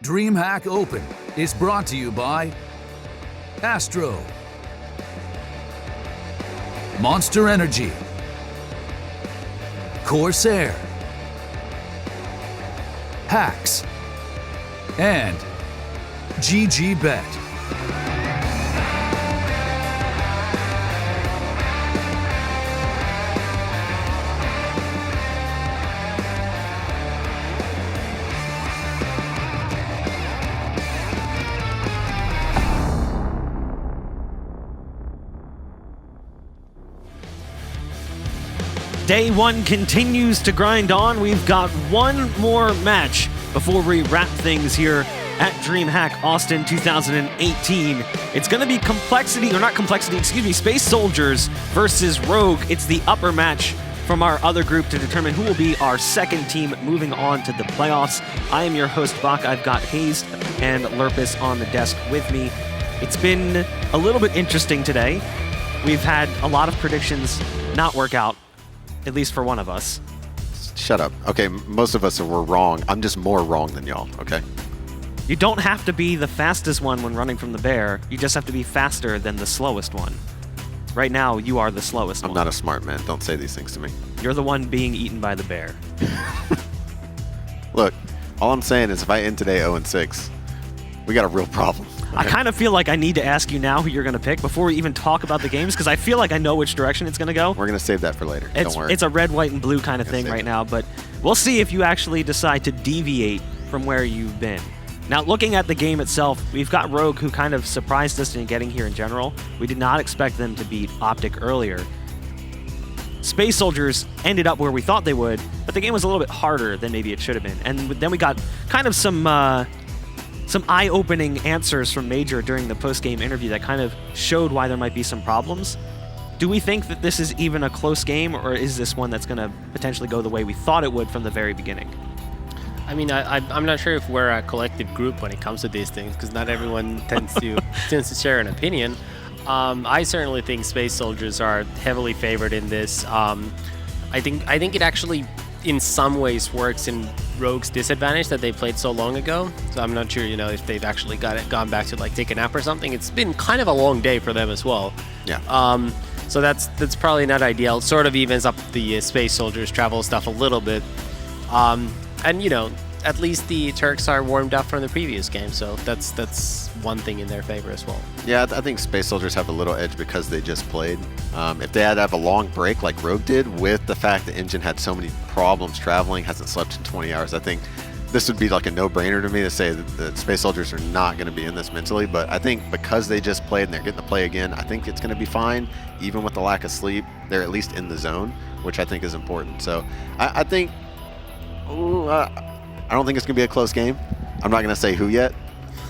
DreamHack Open is brought to you by Astro, Monster Energy, Corsair, Hacks, and GGBet. Day one continues to grind on. We've got one more match before we wrap things here at DreamHack Austin 2018. It's going to be Space Soldiers versus Rogue. It's the upper match from our other group to determine who will be our second team moving on to the playoffs. I am your host, Bach. I've got Hayes and Lurpus on the desk with me. It's been a little bit interesting today. We've had a lot of predictions not work out, at least for one of us. Shut up. Okay, most of us were wrong. I'm just more wrong than y'all, okay? You don't have to be the fastest one when running from the bear. You just have to be faster than the slowest one. Right now, you are the slowest one. I'm not a smart man. Don't say these things to me. You're the one being eaten by the bear. Look, all I'm saying is if I end today 0-6, we got a real problem. I kind of feel like I need to ask you now who you're going to pick before we even talk about the games, because I feel like I know which direction it's going to go. We're going to save that for later. Don't worry. It's a red, white, and blue kind of thing right now, but we'll see if you actually decide to deviate from where you've been. Now, looking at the game itself, we've got Rogue, who kind of surprised us in getting here in general. We did not expect them to beat Optic earlier. Space Soldiers ended up where we thought they would, but the game was a little bit harder than maybe it should have been. And then we got kind of some eye-opening answers from Major during the post-game interview that kind of showed why there might be some problems. Do we think that this is even a close game, or is this one that's going to potentially go the way we thought it would from the very beginning? I mean, I'm not sure if we're a collective group when it comes to these things, because not everyone tends to share an opinion. I certainly think Space Soldiers are heavily favored in this. I think it actually, in some ways, works in Rogue's disadvantage that they played so long ago. So I'm not sure, if they've actually gone back to like take a nap or something. It's been kind of a long day for them as well. Yeah. So that's probably not ideal. Sort of evens up the Space Soldiers travel stuff a little bit. And at least the Turks are warmed up from the previous game, so that's one thing in their favor as well. Yeah, I think Space Soldiers have a little edge because they just played. If they had to have a long break like Rogue did, with the fact that Engine had so many problems traveling, hasn't slept in 20 hours, I think this would be like a no-brainer to me to say that Space Soldiers are not going to be in this mentally. But I think because they just played and they're getting to play again, I think it's going to be fine. Even with the lack of sleep, they're at least in the zone, which I think is important. So I think... I don't think it's going to be a close game. I'm not going to say who yet,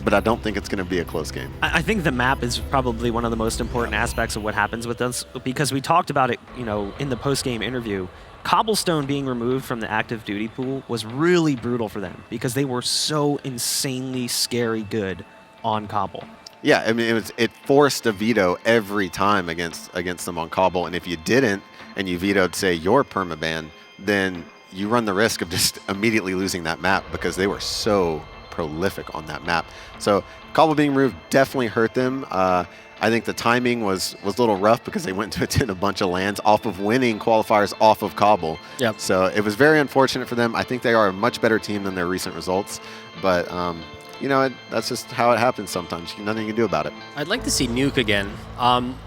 but I don't think it's going to be a close game. I think the map is probably one of the most important aspects of what happens with us, because we talked about it, in the post-game interview. Cobblestone being removed from the active duty pool was really brutal for them because they were so insanely scary good on Cobble. Yeah, I mean, it forced a veto every time against them on Cobble, and if you didn't, and you vetoed, say, your permaban, then you run the risk of just immediately losing that map because they were so prolific on that map. So Cobble being removed definitely hurt them. I think the timing was a little rough because they went to attend a bunch of lands off of winning qualifiers off of Cobble. Yep. So it was very unfortunate for them. I think they are a much better team than their recent results, but that's just how it happens sometimes. Nothing you can do about it. I'd like to see Nuke again.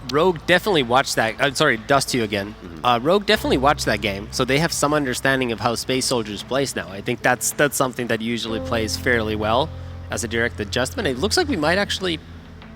Rogue definitely watched that. Dust2 again. Mm-hmm. Rogue definitely watched that game, so they have some understanding of how Space Soldiers plays now. I think that's something that usually plays fairly well as a direct adjustment. It looks like we might actually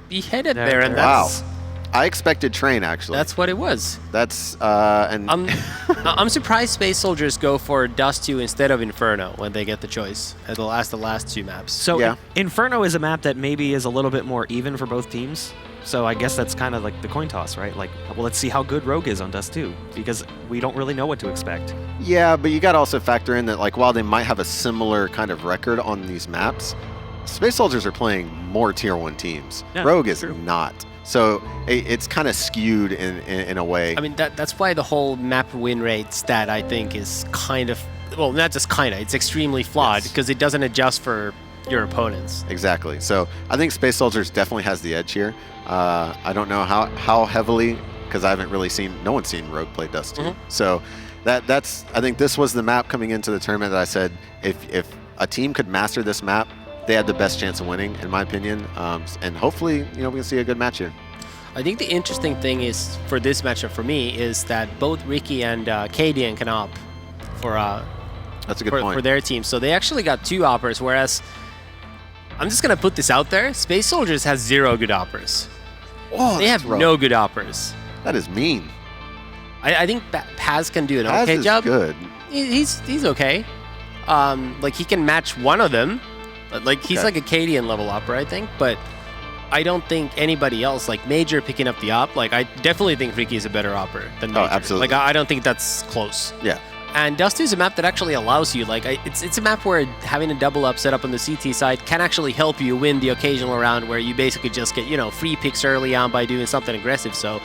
be headed there, and that's... Wow. I expected Train, actually. That's what it was. That's, I'm surprised Space Soldiers go for Dust2 instead of Inferno when they get the choice at the last two maps. So yeah. Inferno is a map that maybe is a little bit more even for both teams. So I guess that's kind of like the coin toss, right? Like, well, let's see how good Rogue is on Dust2, because we don't really know what to expect. Yeah, but you got to also factor in that, like, while they might have a similar kind of record on these maps, Space Soldiers are playing more Tier 1 teams. Yeah, Rogue is true. not. So it's kind of skewed in a way. I mean, that's why the whole map win rate stat, I think, is kind of, well, not just kind of, it's extremely flawed, because it doesn't adjust for your opponents. Exactly. So I think Space Soldiers definitely has the edge here. I don't know how heavily, because I haven't really seen, no one's seen Rogue play Dust 2. So that's I think this was the map coming into the tournament that I said if a team could master this map, they had the best chance of winning, in my opinion. And hopefully, we can see a good match here. I think the interesting thing is for this matchup for me is that both Ricky and Cadian can op for That's a good point. for their team. So they actually got 2 oppers, whereas I'm just gonna put this out there: Space Soldiers has 0 good oppers. Oh, They have no good oppers. That is mean. I think Paz can do an Paz okay is job. good. He's okay. Like he can match one of them. Like he's Okay. like a Cadian level opper, I think. But I don't think anybody else, like Major picking up the op. Like I definitely think Ricky is a better opper than Major. absolutely. Like I don't think that's close. Yeah. And Dust 2 is a map that actually allows you, like, it's a map where having a double up set up on the CT side can actually help you win the occasional round where you basically just get, free picks early on by doing something aggressive. So,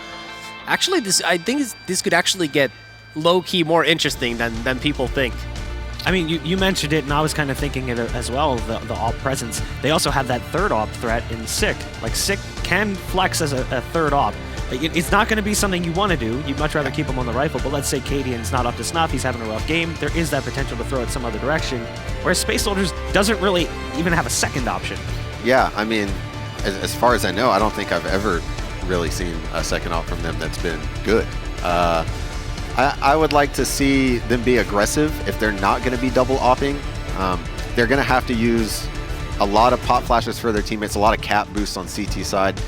actually, I think this could actually get low-key more interesting than people think. I mean, you mentioned it, and I was kind of thinking it as well, the op presence. They also have that third op threat in Sick. Like, Sick can flex as a third op. It's not going to be something you want to do. You'd much rather keep him on the rifle, but let's say Cadian's not up to snuff, he's having a rough game. There is that potential to throw it some other direction, whereas Space Soldiers doesn't really even have a second option. Yeah, I mean, as far as I know, I don't think I've ever really seen a second op from them that's been good. I would like to see them be aggressive if they're not going to be double opping. They're going to have to use a lot of pop flashes for their teammates, a lot of cap boosts on CT side.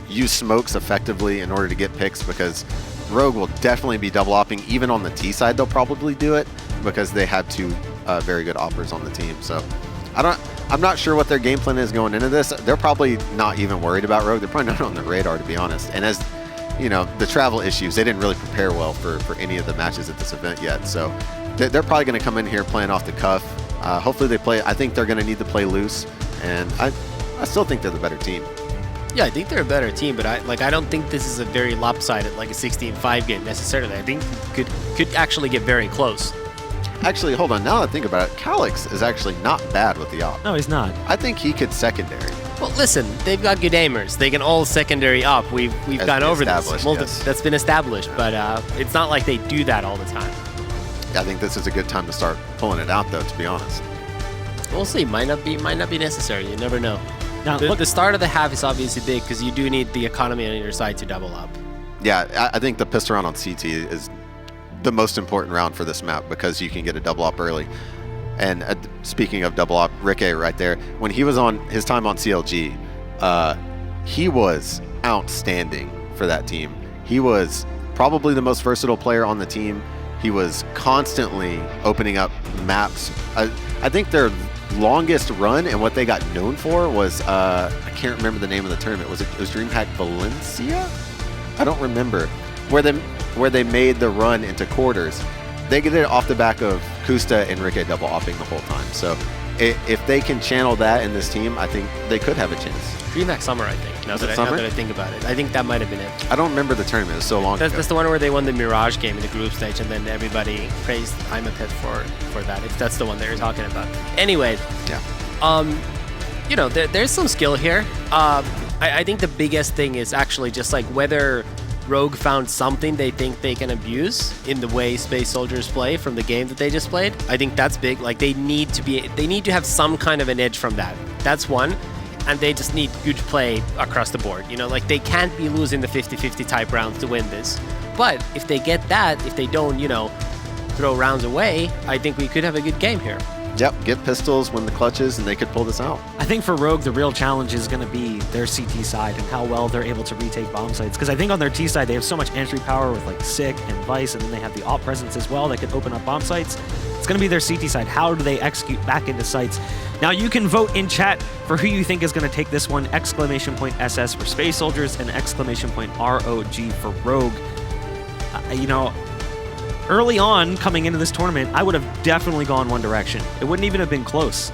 Use smokes effectively in order to get picks, because Rogue will definitely be double opping. Even on the T side, they'll probably do it because they have 2 very good oppers on the team. So I'm not sure what their game plan is going into this. They're probably not even worried about Rogue. They're probably not on the radar, to be honest. And as the travel issues, they didn't really prepare well for any of the matches at this event yet. So they're probably going to come in here playing off the cuff. Hopefully they play. I think they're going to need to play loose, and I still think they're the better team. Yeah, I think they're a better team, but I don't think this is a very lopsided, like a 16-5 game necessarily. I think it could actually get very close. Actually, hold on. Now that I think about it, Calyx is actually not bad with the op. No, he's not. I think he could secondary. Well, listen, they've got good aimers. They can all secondary op. We've That's gone been over this. established, yes. That's been established, but it's not like they do that all the time. I think this is a good time to start pulling it out, though, to be honest. We'll see. Might not be necessary. You never know. Now, The start of the half is obviously big because you do need the economy on your side to double up. Yeah, I think the pistol round on CT is the most important round for this map because you can get a double op early. And speaking of double op, Rick A right there, when he was on his time on CLG, he was outstanding for that team. He was probably the most versatile player on the team. He was constantly opening up maps. I think their longest run and what they got known for was I can't remember the name of the tournament. Was it was DreamHack Valencia? I don't remember. Where they made the run into quarters. They get it off the back of Kusta and Rick A double opping the whole time. So if they can channel that in this team, I think they could have a chance. DreamHack Summer, I think. Now Was that it I Summer? think about it, I think that might have been it. I don't remember the tournament. It was so long ago. That's the one where they won the Mirage game in the group stage, and then everybody praised Imapet for that. If that's the one that you're talking about. Anyway, Yeah. there's some skill here. I think the biggest thing is actually just like whether Rogue found something they think they can abuse in the way Space Soldiers play from the game that they just played. I think that's big. Like they need to have some kind of an edge from that. That's one. And they just need good play across the board. Like they can't be losing the 50-50 type rounds to win this. But if they get that, if they don't, throw rounds away, I think we could have a good game here. Yep, get pistols when the clutches, and they could pull this out. I think for Rogue, the real challenge is going to be their CT side and how well they're able to retake bomb sites. Because I think on their T side, they have so much entry power with like Sick and Vice, and then they have the op presence as well that can open up bomb sites. It's going to be their CT side. How do they execute back into sites? Now you can vote in chat for who you think is going to take this one. !SS for Space Soldiers and !ROG for Rogue. Early on, coming into this tournament, I would have definitely gone one direction. It wouldn't even have been close.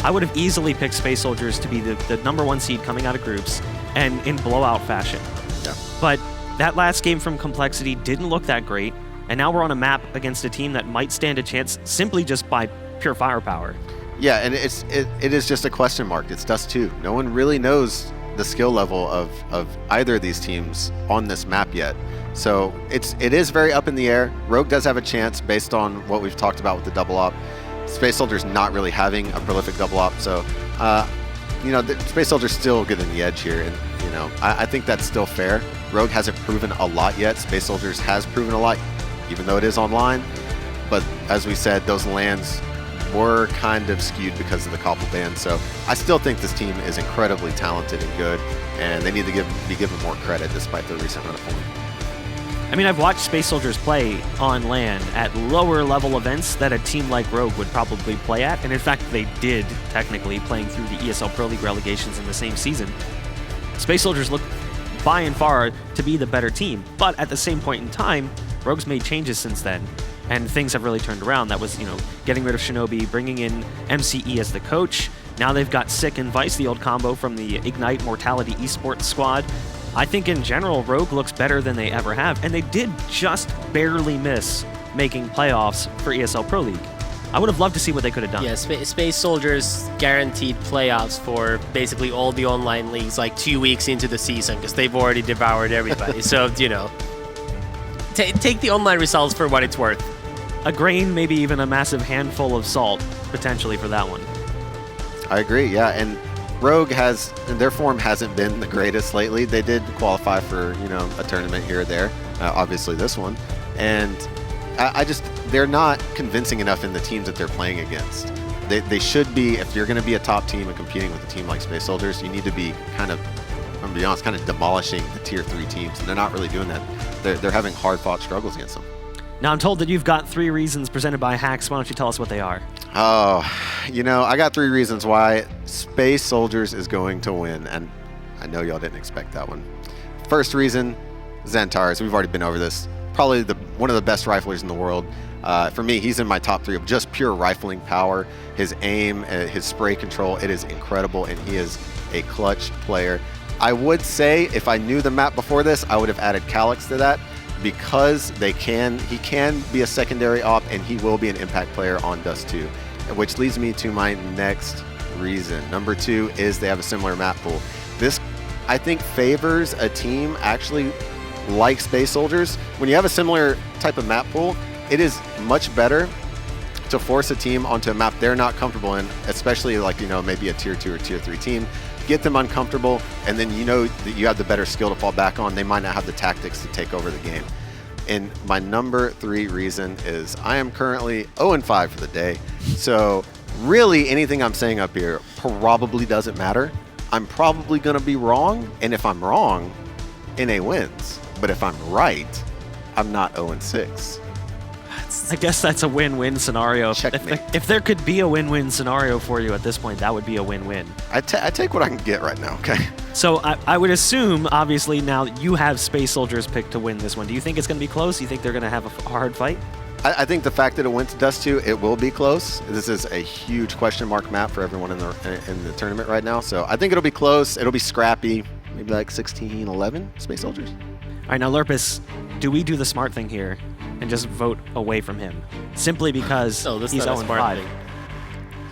I would have easily picked Space Soldiers to be the #1 seed coming out of groups and in blowout fashion. Yeah. But that last game from Complexity didn't look that great, and now we're on a map against a team that might stand a chance simply just by pure firepower. Yeah, and it is just a question mark. It's Dust 2. No one really knows the skill level of either of these teams on this map yet. So it is very up in the air. Rogue does have a chance based on what we've talked about with the double op. Space Soldier's not really having a prolific double op, so the Space Soldier's still getting the edge here, and I think that's still fair. Rogue hasn't proven a lot yet. Space Soldiers has proven a lot, even though it is online. But as we said, those lands were kind of skewed because of the Koppel ban. So I still think this team is incredibly talented and good, and they need to be given more credit despite their recent run of form. I mean, I've watched Space Soldiers play on land at lower level events that a team like Rogue would probably play at, and in fact they did, technically, playing through the ESL Pro League relegations in the same season. Space Soldiers look by and far to be the better team, but at the same point in time, Rogue's made changes since then, and things have really turned around. That was, getting rid of Shinobi, bringing in MCE as the coach. Now they've got Sick and Vice, the old combo from the Ignite Mortality esports squad. I think in general, Rogue looks better than they ever have, and they did just barely miss making playoffs for ESL Pro League. I would have loved to see what they could have done. Yeah, Space Soldiers guaranteed playoffs for basically all the online leagues like 2 weeks into the season because they've already devoured everybody. So, take the online results for what it's worth. A grain, maybe even a massive handful of salt, potentially, for that one. I agree, yeah, and Rogue their form hasn't been the greatest lately. They did qualify for, a tournament here or there, obviously this one, and they're not convincing enough in the teams that they're playing against. They should be, if you're going to be a top team and competing with a team like Space Soldiers, you need to be I'm going to be honest, kind of demolishing the tier 3 teams, and they're not really doing that. They're having hard-fought struggles against them. Now, I'm told that you've got 3 reasons presented by Hacks. Why don't you tell us what they are? Oh, I got 3 reasons why Space Soldiers is going to win, and I know y'all didn't expect that one. First reason, Xantares. We've already been over this. Probably one of the best riflers in the world. For me, he's in my top 3 of just pure rifling power. His aim, his spray control, it is incredible, and he is a clutch player. I would say if I knew the map before this, I would have added Calyx to that, because he can be a secondary op, and he will be an impact player on Dust 2, which leads me to my next reason. Number 2 is they have a similar map pool. This, I think, favors a team actually like Space Soldiers. When you have a similar type of map pool, it is much better to force a team onto a map they're not comfortable in, especially like, maybe a tier 2 or tier 3 team. Get them uncomfortable, and then that you have the better skill to fall back on. They might not have the tactics to take over the game. And my number 3 reason is I am currently 0-5 for the day. So really anything I'm saying up here probably doesn't matter. I'm probably going to be wrong, and if I'm wrong, NA wins. But if I'm right, I'm not 0-6. I guess that's a win-win scenario. Checkmate. If there could be a win-win scenario for you at this point, that would be a win-win. I take what I can get right now, okay? So I would assume, obviously, now you have Space Soldiers picked to win this one. Do you think it's going to be close? Do you think they're going to have a hard fight? I think the fact that it went to Dust 2, it will be close. This is a huge question mark map for everyone in the tournament right now. So I think it'll be close. It'll be scrappy. Maybe like 16-11 Space Soldiers. All right, now, Lurpus, do we do the smart thing here and just vote away from him? Simply because he's 0-5.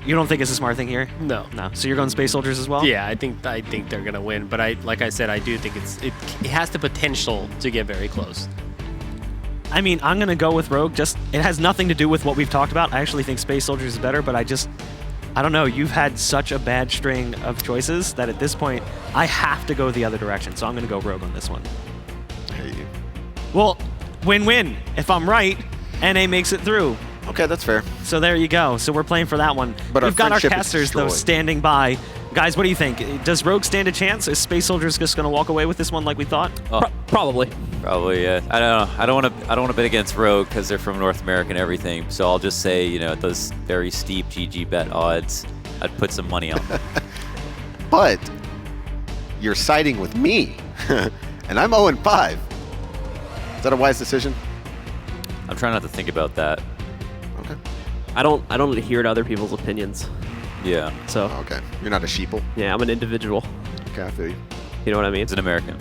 You don't think it's a smart thing here? No. So you're going Space Soldiers as well? Yeah, I think they're gonna win, but like I said, I do think it has the potential to get very close. I mean, I'm gonna go with Rogue. It has nothing to do with what we've talked about. I actually think Space Soldiers is better, but I don't know. You've had such a bad string of choices that at this point, I have to go the other direction. So I'm gonna go Rogue on this one. I hate you. Well, win-win. If I'm right, NA makes it through. Okay, that's fair. So there you go. So we're playing for that one. But we've got our friendship is casters, though, destroyed. standing by. Guys, what do you think? Does Rogue stand a chance? Is Space Soldiers just going to walk away with this one like we thought? Probably, yeah. I don't know. I don't want to bet against Rogue because they're from North America and everything. So I'll just say, at those very steep GG bet odds, I'd put some money on them. But you're siding with me, and I'm 0-5. Is that a wise decision? I'm trying not to think about that. Okay. I don't adhere to other people's opinions. Yeah. So Okay. You're not a sheeple. yeah, I'm an individual. Okay, I feel you. You know what I mean? It's an American.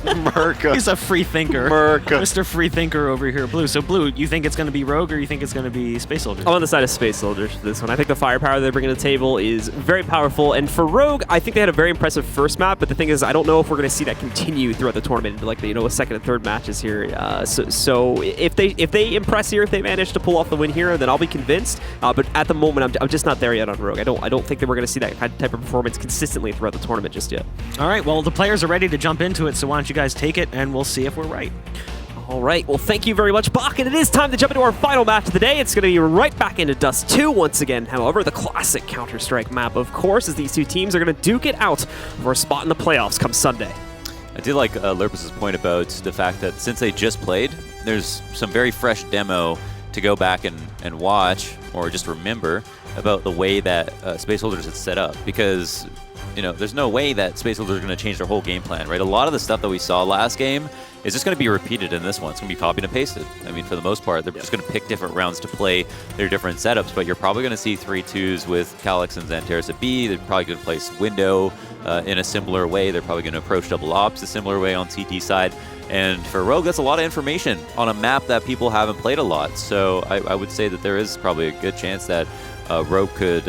Merca. He's a free thinker. Merca. Mr. Free Thinker over here, Blue. So, Blue, you think it's going to be Rogue or you think it's going to be Space Soldiers? I'm on the side of Space Soldiers for this one. I think the firepower they're bringing to the table is very powerful. And for Rogue, I think they had a very impressive first map. But the thing is, I don't know if we're going to see that continue throughout the tournament into like a second and third matches here. So if they impress here, if they manage to pull off the win here, then I'll be convinced. But at the moment, I'm just not there yet on Rogue. I don't think that we're going to see that type of performance consistently throughout the tournament just yet. All right, well, the players are ready to jump into it, so why don't you guys take it, and we'll see if we're right. All right, well, thank you very much, Bach, and it is time to jump into our final match of the day. It's going to be right back into Dust 2 once again. However, the classic Counter-Strike map, of course, as these two teams are going to duke it out for a spot in the playoffs come Sunday. I did like Lurpus' point about the fact that since they just played, there's some very fresh demo to go back and watch or just remember about the way that Space Soldiers is set up, because there's no way that Space Soldiers are going to change their whole game plan, right? A lot of the stuff that we saw last game is just going to be repeated in this one. It's going to be copied and pasted. I mean, for the most part, they're just going to pick different rounds to play their different setups, but you're probably going to see 3-2s with Calyx and Xantares at B. They're probably going to place Window in a similar way. They're probably going to approach Double Ops a similar way on CT side. And for Rogue, that's a lot of information on a map that people haven't played a lot. So I would say that there is probably a good chance that Rogue could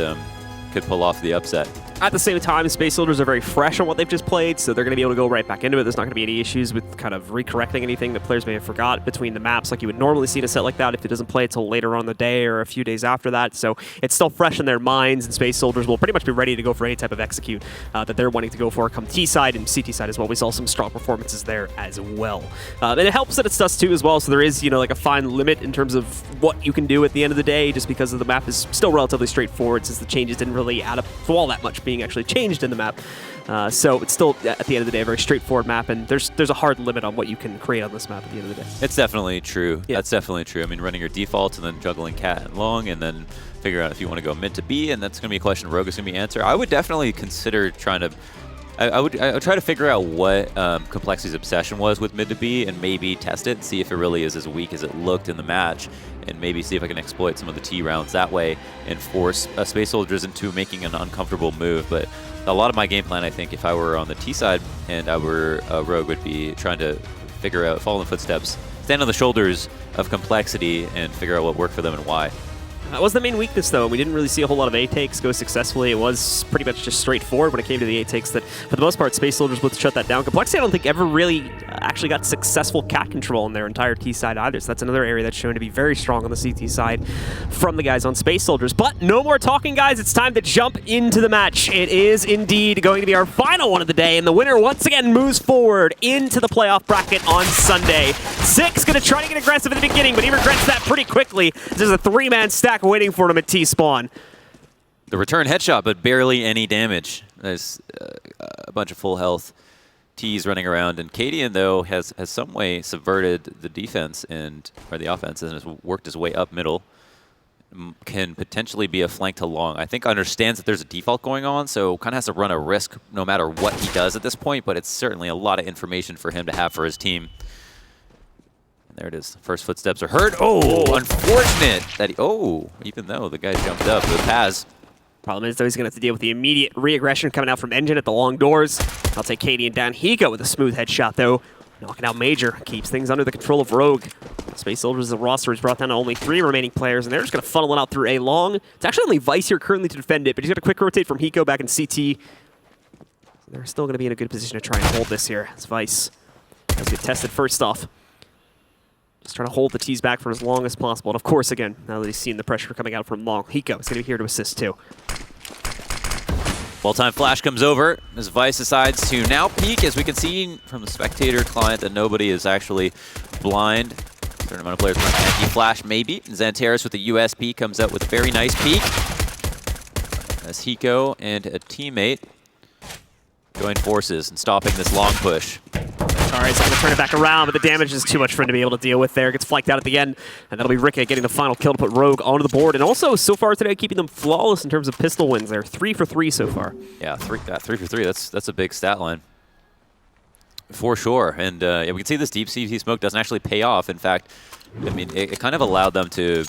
pull off the upset. At the same time, Space Soldiers are very fresh on what they've just played, so they're going to be able to go right back into it. There's not going to be any issues with kind of recorrecting anything that players may have forgot between the maps like you would normally see in a set like that if it doesn't play until later on in the day or a few days after that. So it's still fresh in their minds, and Space Soldiers will pretty much be ready to go for any type of execute that they're wanting to go for come T-side and CT side as well. We saw some strong performances there as well. And it helps that it's Dust 2 as well, so there is, like a fine limit in terms of what you can do at the end of the day, just because the map is still relatively straightforward since the changes didn't really add up to all that much being actually changed in the map. So it's still, at the end of the day, a very straightforward map, and there's a hard limit on what you can create on this map at the end of the day. It's definitely true. Yeah. That's definitely true. I mean, running your defaults and then juggling cat and long, and then figure out if you want to go mid to B, and that's going to be a question Rogue is going to be answer. I would definitely consider trying to I would try to figure out what Complexity's obsession was with mid to B and maybe test it, see if it really is as weak as it looked in the match, and maybe see if I can exploit some of the T rounds that way and force Space Soldiers into making an uncomfortable move. But a lot of my game plan, I think, if I were on the T side and I were Rogue, would be trying to figure out, follow in the footsteps, stand on the shoulders of Complexity and figure out what worked for them and why. That was the main weakness, though. We didn't really see a whole lot of A-takes go successfully. It was pretty much just straightforward when it came to the A-takes that, for the most part, Space Soldiers would shut that down. Complexity, I don't think, ever really actually got successful cat control in their entire T side either, so that's another area that's shown to be very strong on the CT side from the guys on Space Soldiers. But no more talking, guys. It's time to jump into the match. It is indeed going to be our final one of the day, and the winner once again moves forward into the playoff bracket on Sunday. Six going to try to get aggressive at the beginning, but he regrets that pretty quickly. There's a three-man stack waiting for him at T-spawn. The return headshot, but barely any damage. There's a bunch of full health T's running around, and Cadian, though, has some way subverted the defense or the offense and has worked his way up middle. Can potentially be a flank to long. I think understands that there's a default going on, so kind of has to run a risk no matter what he does at this point, but it's certainly a lot of information for him to have for his team. And there it is. First footsteps are heard. Oh, unfortunate that even though the guy jumped up with Paz. Problem is, though, he's going to have to deal with the immediate re-aggression coming out from Engine at the long doors. I'll take Cadian down. Hiko with a smooth headshot, though. Knocking out Major. Keeps things under the control of Rogue. Space Soldiers' roster is brought down to only 3 remaining players, and they're just going to funnel it out through A long. It's actually only Vice here currently to defend it, but he's got a quick rotate from Hiko back in CT. They're still going to be in a good position to try and hold this here as Vice does get tested first off. Just trying to hold the T's back for as long as possible. And of course, again, now that he's seen the pressure coming out from long, Hiko is going to be here to assist too. Well-timed flash comes over as Vice decides to now peek, as we can see from the spectator client that nobody is actually blind. A certain amount of players want anti-flash, maybe. Xantares with the USP comes out with a very nice peek. As Hiko and a teammate join forces in stopping this long push. Alright, so I'm going to turn it back around, but the damage is too much for him to be able to deal with there. Gets flanked out at the end, and that'll be Ricket getting the final kill to put Rogue onto the board. And also, so far today, keeping them flawless in terms of pistol wins. They're 3 for 3 so far. Yeah, 3 for 3. That's a big stat line. For sure. And yeah, we can see this deep CT smoke doesn't actually pay off. In fact, I mean, it kind of allowed them to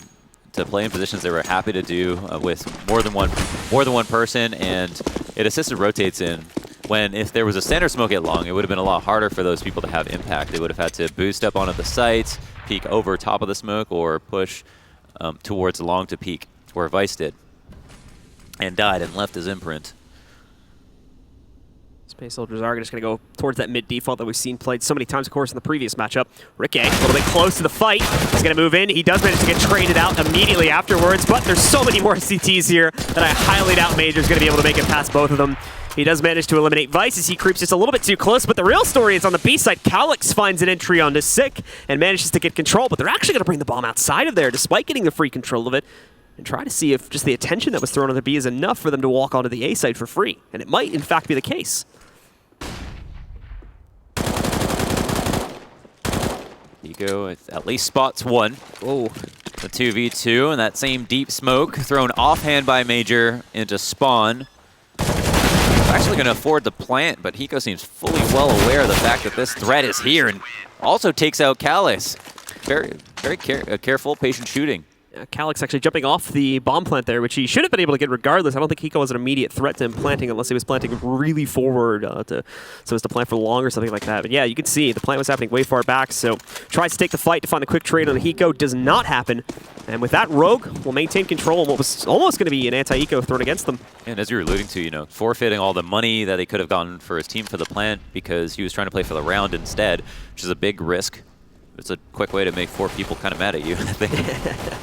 play in positions they were happy to do with more than one person, and it assisted rotates in when if there was a center smoke at long, it would have been a lot harder for those people to have impact. They would have had to boost up onto the sites, peek over top of the smoke, or push towards long to peek, where Vice did, and died and left his imprint. Space Soldiers are just going to go towards that mid default that we've seen played so many times, of course, in the previous matchup. Ricky, a little bit close to the fight. He's going to move in. He does manage to get traded out immediately afterwards, but there's so many more CTs here that I highly doubt Major's going to be able to make it past both of them. He does manage to eliminate Vice as he creeps just a little bit too close, but the real story is on the B side. Calyx finds an entry onto Sick and manages to get control, but they're actually going to bring the bomb outside of there despite getting the free control of it and try to see if just the attention that was thrown on the B is enough for them to walk onto the A side for free. And it might, in fact, be the case. Eco at least spots one. Oh, The 2v2, and that same deep smoke thrown offhand by Major into spawn. Actually going to afford the plant, but Hiko seems fully well aware of the fact that this threat is here, and also takes out Calyx. Very careful, patient shooting. Calyx actually jumping off the bomb plant there, which he should have been able to get regardless. I don't think Hiko was an immediate threat to him planting unless he was planting really forward so as to plant for long or something like that. But yeah, you can see the plant was happening way far back, so tries to take the fight to find the quick trade on Hiko. Does not happen. And with that, Rogue will maintain control of what was almost going to be an anti-eco thrown against them. And as you were alluding to, forfeiting all the money that he could have gotten for his team for the plant because he was trying to play for the round instead, which is a big risk. It's a quick way to make 4 people kind of mad at you, I think.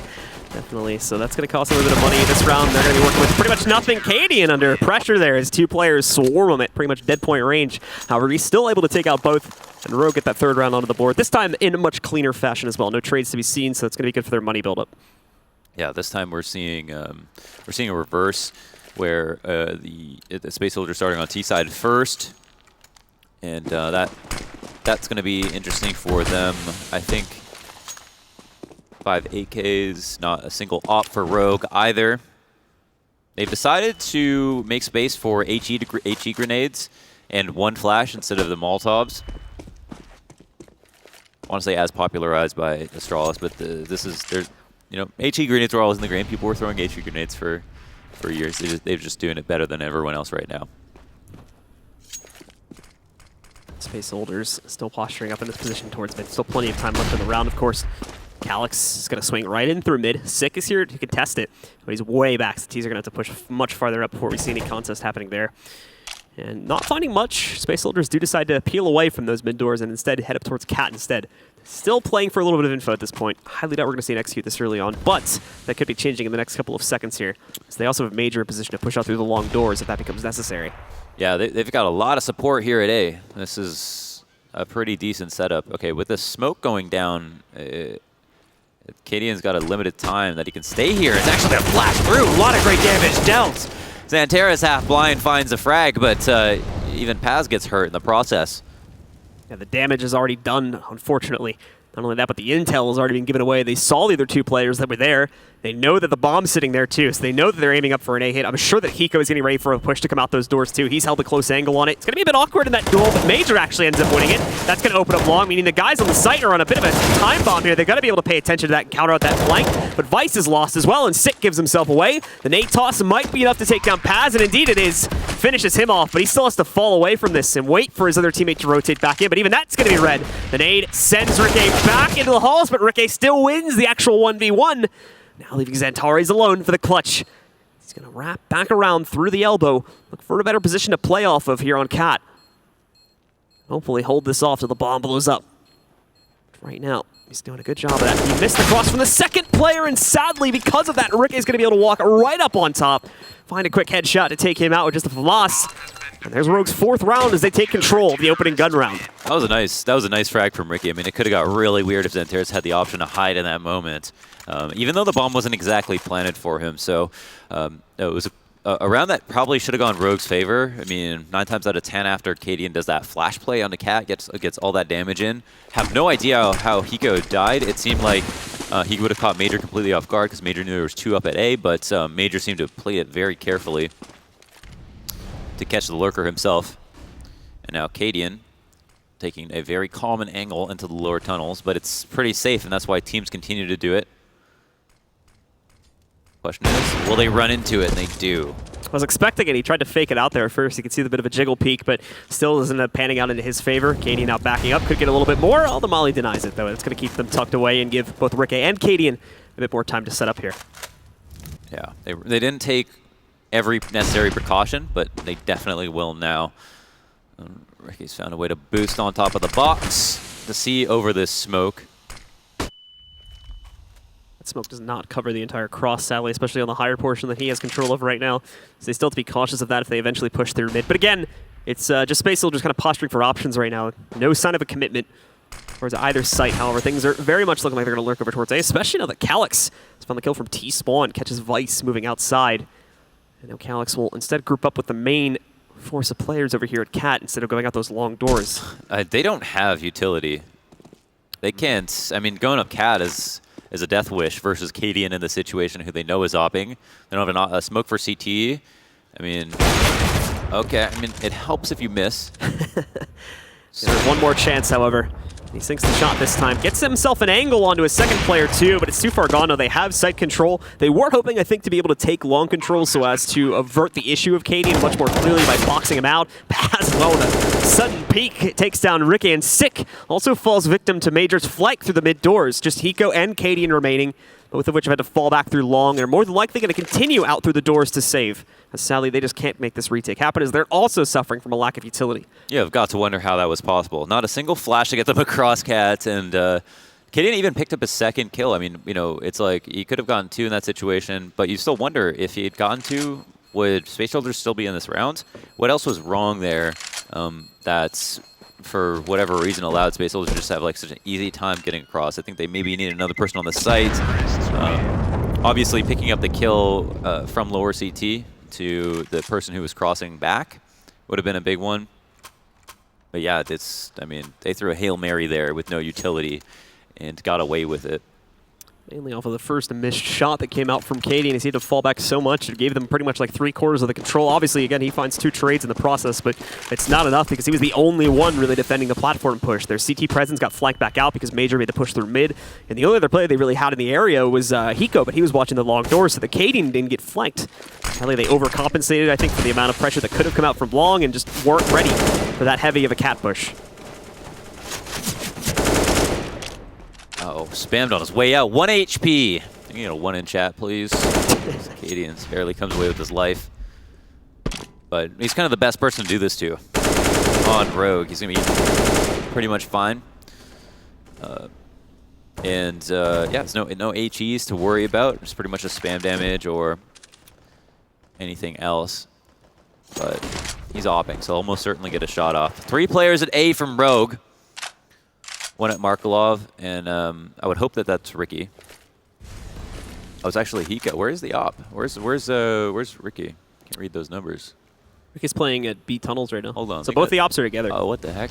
Definitely. So that's going to cost a little bit of money this round. They're going to be working with pretty much nothing. Cadian under pressure there as 2 players swarm him at pretty much dead point range. However, he's still able to take out both, and Rogue get that 3rd round onto the board. This time in a much cleaner fashion as well. No trades to be seen, so it's going to be good for their money buildup. Yeah, this time we're seeing a reverse where the Space Soldier starting on T side first, and that's going to be interesting for them. I think 5 AKs, not a single op for Rogue either. They've decided to make space for HE grenades and 1 flash instead of the Molotovs. I want to say as popularized by Astralis, but HE grenades were always in the game. People were throwing HE grenades for years. They're just doing it better than everyone else right now. Space Soldiers still posturing up in this position towards mid. Still plenty of time left in the round, of course. Calyx is going to swing right in through mid. Sick is here to contest it, but he's way back. So T's are going to have to push much farther up before we see any contest happening there. And not finding much, Space Soldiers do decide to peel away from those mid doors and instead head up towards Cat instead. Still playing for a little bit of info at this point. Highly doubt we're going to see an execute this early on, but that could be changing in the next couple of seconds here. So they also have Major in position to push out through the long doors if that becomes necessary. Yeah, they've got a lot of support here at A. This is a pretty decent setup. Okay, with the smoke going down, Cadian's got a limited time that he can stay here. It's actually going to flash through. A lot of great damage dealt. Xantera's half blind, finds a frag, but even Paz gets hurt in the process. Yeah, the damage is already done, unfortunately. Not only that, but the intel has already been given away. They saw the other 2 players that were there. They know that the bomb's sitting there too, so they know that they're aiming up for an A hit. I'm sure that Hiko is getting ready for a push to come out those doors too. He's held a close angle on it. It's going to be a bit awkward in that duel, but Major actually ends up winning it. That's going to open up long, meaning the guys on the site are on a bit of a time bomb here. They've got to be able to pay attention to that and counter out that flank, but Vice is lost as well, and Sick gives himself away. The nade toss might be enough to take down Paz, and indeed it is. Finishes him off, but he still has to fall away from this and wait for his other teammate to rotate back in, but even that's going to be red. The nade sends Ricky back into the halls, but Ricky still wins the actual 1v1. Now leaving Xantares alone for the clutch. He's going to wrap back around through the elbow. Look for a better position to play off of here on Cat. Hopefully hold this off till the bomb blows up. Right now, he's doing a good job of that. He missed the cross from the second player, and sadly, because of that, Rick is going to be able to walk right up on top. Find a quick headshot to take him out with just a FAMAS. And there's Rogue's 4th round as they take control of the opening gun round. That was a nice frag from Ricky. I mean, it could have got really weird if Xantares had the option to hide in that moment, even though the bomb wasn't exactly planted for him. So it was a round that probably should have gone Rogue's favor. I mean, 9 times out of 10 after Cadian does that flash play on the Cat, gets all that damage in. Have no idea how Hiko died. It seemed like he would have caught Major completely off guard because Major knew there was 2 up at A, but Major seemed to have played it very carefully to catch the lurker himself. And now Cadian taking a very common angle into the lower tunnels, but it's pretty safe, and that's why teams continue to do it. Question is, will they run into it? And they do. I was expecting it. He tried to fake it out there at first. You can see the bit of a jiggle peek, but still isn't panning out into his favor. Cadian now backing up. Could get a little bit more. Oh, the Molly denies it, though. It's going to keep them tucked away and give both Ricky and Cadian a bit more time to set up here. Yeah, they didn't take every necessary precaution, but they definitely will now. Ricky's found a way to boost on top of the box to see over this smoke. Smoke does not cover the entire cross, sadly, especially on the higher portion that he has control of right now. So they still have to be cautious of that if they eventually push through mid. But again, it's just Space Soldiers kind of posturing for options right now. No sign of a commitment towards either site. However, things are very much looking like they're going to lurk over towards A, especially now that Calyx has found the kill from T-Spawn, catches Vice moving outside. And now Calyx will instead group up with the main force of players over here at Cat instead of going out those long doors. They don't have utility. They can't. I mean, going up Cat is a death wish versus Cadian in the situation who they know is opping. They don't have a smoke for CT. I mean, okay. I mean, it helps if you miss. There's one more chance, however. He sinks the shot this time. Gets himself an angle onto his second player, too, but it's too far gone now. They have site control. They were hoping, I think, to be able to take long control so as to avert the issue of Cadian much more clearly by boxing him out. Pass well with a sudden peek. Takes down Ricky, and Sick also falls victim to Major's flank through the mid doors. Just Hiko and Cadian remaining, both of which have had to fall back through long and are more than likely going to continue out through the doors to save. As sadly, they just can't make this retake happen as they're also suffering from a lack of utility. Yeah, I've got to wonder how that was possible. Not a single flash to get them across Cat, and Cadian even picked up a second kill. I mean, you know, it's like he could have gotten 2 in that situation, but you still wonder if he had gotten 2, would Space Soldiers still be in this round? What else was wrong there that's, for whatever reason, allowed Space Soldiers just to have like such an easy time getting across? I think they maybe needed another person on the site. Obviously, picking up the kill from lower CT to the person who was crossing back would have been a big one. But yeah, I mean, they threw a Hail Mary there with no utility and got away with it. Mainly off of the first missed shot that came out from Cadian. He had to fall back so much. It gave them pretty much like 3/4 of the control. Obviously, again, he finds 2 trades in the process, but it's not enough because he was the only one really defending the platform push. Their CT presence got flanked back out because Major made the push through mid. And the only other player they really had in the area was Hiko, but he was watching the long doors, so the Cadian didn't get flanked. Apparently, they overcompensated, I think, for the amount of pressure that could have come out from long and just weren't ready for that heavy of a Cat push. Uh-oh, spammed on his way out. 1 HP. Can you get a 1 in chat, please? Cadian barely comes away with his life. But he's kind of the best person to do this to. On Rogue, he's going to be pretty much fine. Yeah, there's no HEs to worry about. It's pretty much a spam damage or anything else. But he's opping, so he'll almost certainly get a shot off. 3 players at A from Rogue. 1 at Markelov, and I would hope that that's Ricky. Oh, it's actually Hiko. Where's the op? Where's Ricky? Can't read those numbers. Ricky's playing at B tunnels right now. Hold on. So both the ops are together. Oh, what the heck?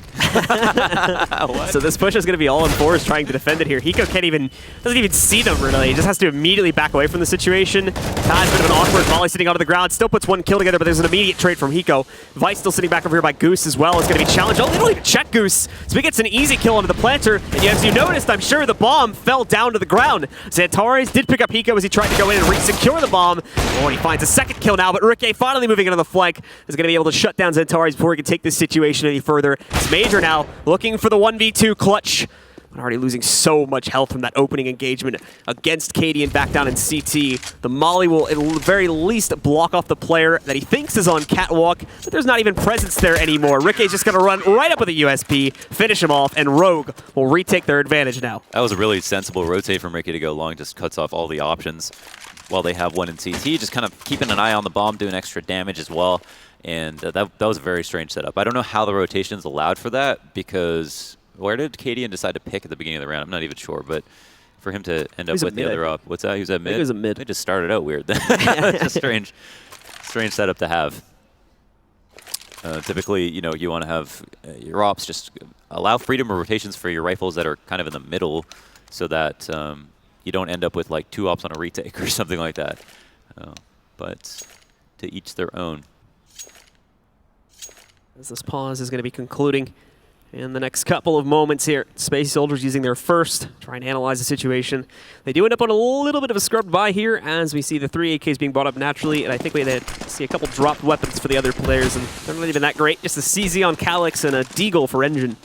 What? So this push is going to be all in 4s trying to defend it here. Hiko doesn't even see them really. He just has to immediately back away from the situation. Has a bit of an awkward volley sitting onto the ground. Still puts 1 kill together, but there's an immediate trade from Hiko. Vice still sitting back over here by Goose as well. It's going to be challenged. Oh, they don't even check Goose. So he gets an easy kill onto the planter. And as you noticed, I'm sure the bomb fell down to the ground. Xantares did pick up Hiko as he tried to go in and re-secure the bomb. Oh, and he finds a second kill now, but Ricky finally moving into the flank is going to be able to shut down Xantares before he can take this situation any further. It's Major now looking for the 1v2 clutch. Already losing so much health from that opening engagement against Cadian back down in CT. The Molly will at the very least block off the player that he thinks is on Catwalk, but there's not even presence there anymore. Ricky's just going to run right up with a USP, finish him off, and Rogue will retake their advantage now. That was a really sensible rotate from Ricky to go long. Just cuts off all the options while they have 1 in CT. Just kind of keeping an eye on the bomb, doing extra damage as well. And that was a very strange setup. I don't know how the rotations allowed for that, because where did Cadian decide to pick at the beginning of the round? I'm not even sure, but for him to end up with the other op. What's that? He was at mid? He was at mid. They just started out weird. It's a strange setup to have. Typically, you know, you want to have your ops just allow freedom of rotations for your rifles that are kind of in the middle so that you don't end up with like 2 ops on a retake or something like that. But to each their own. As this pause is going to be concluding In the next couple of moments here, Space Soldiers using their first, trying to analyze the situation. They do end up on a little bit of a scrubbed by here as we see the 3 AKs being brought up naturally, and I think we see a couple dropped weapons for the other players, and they're not even that great. Just a CZ on Calyx and a Deagle for Engine.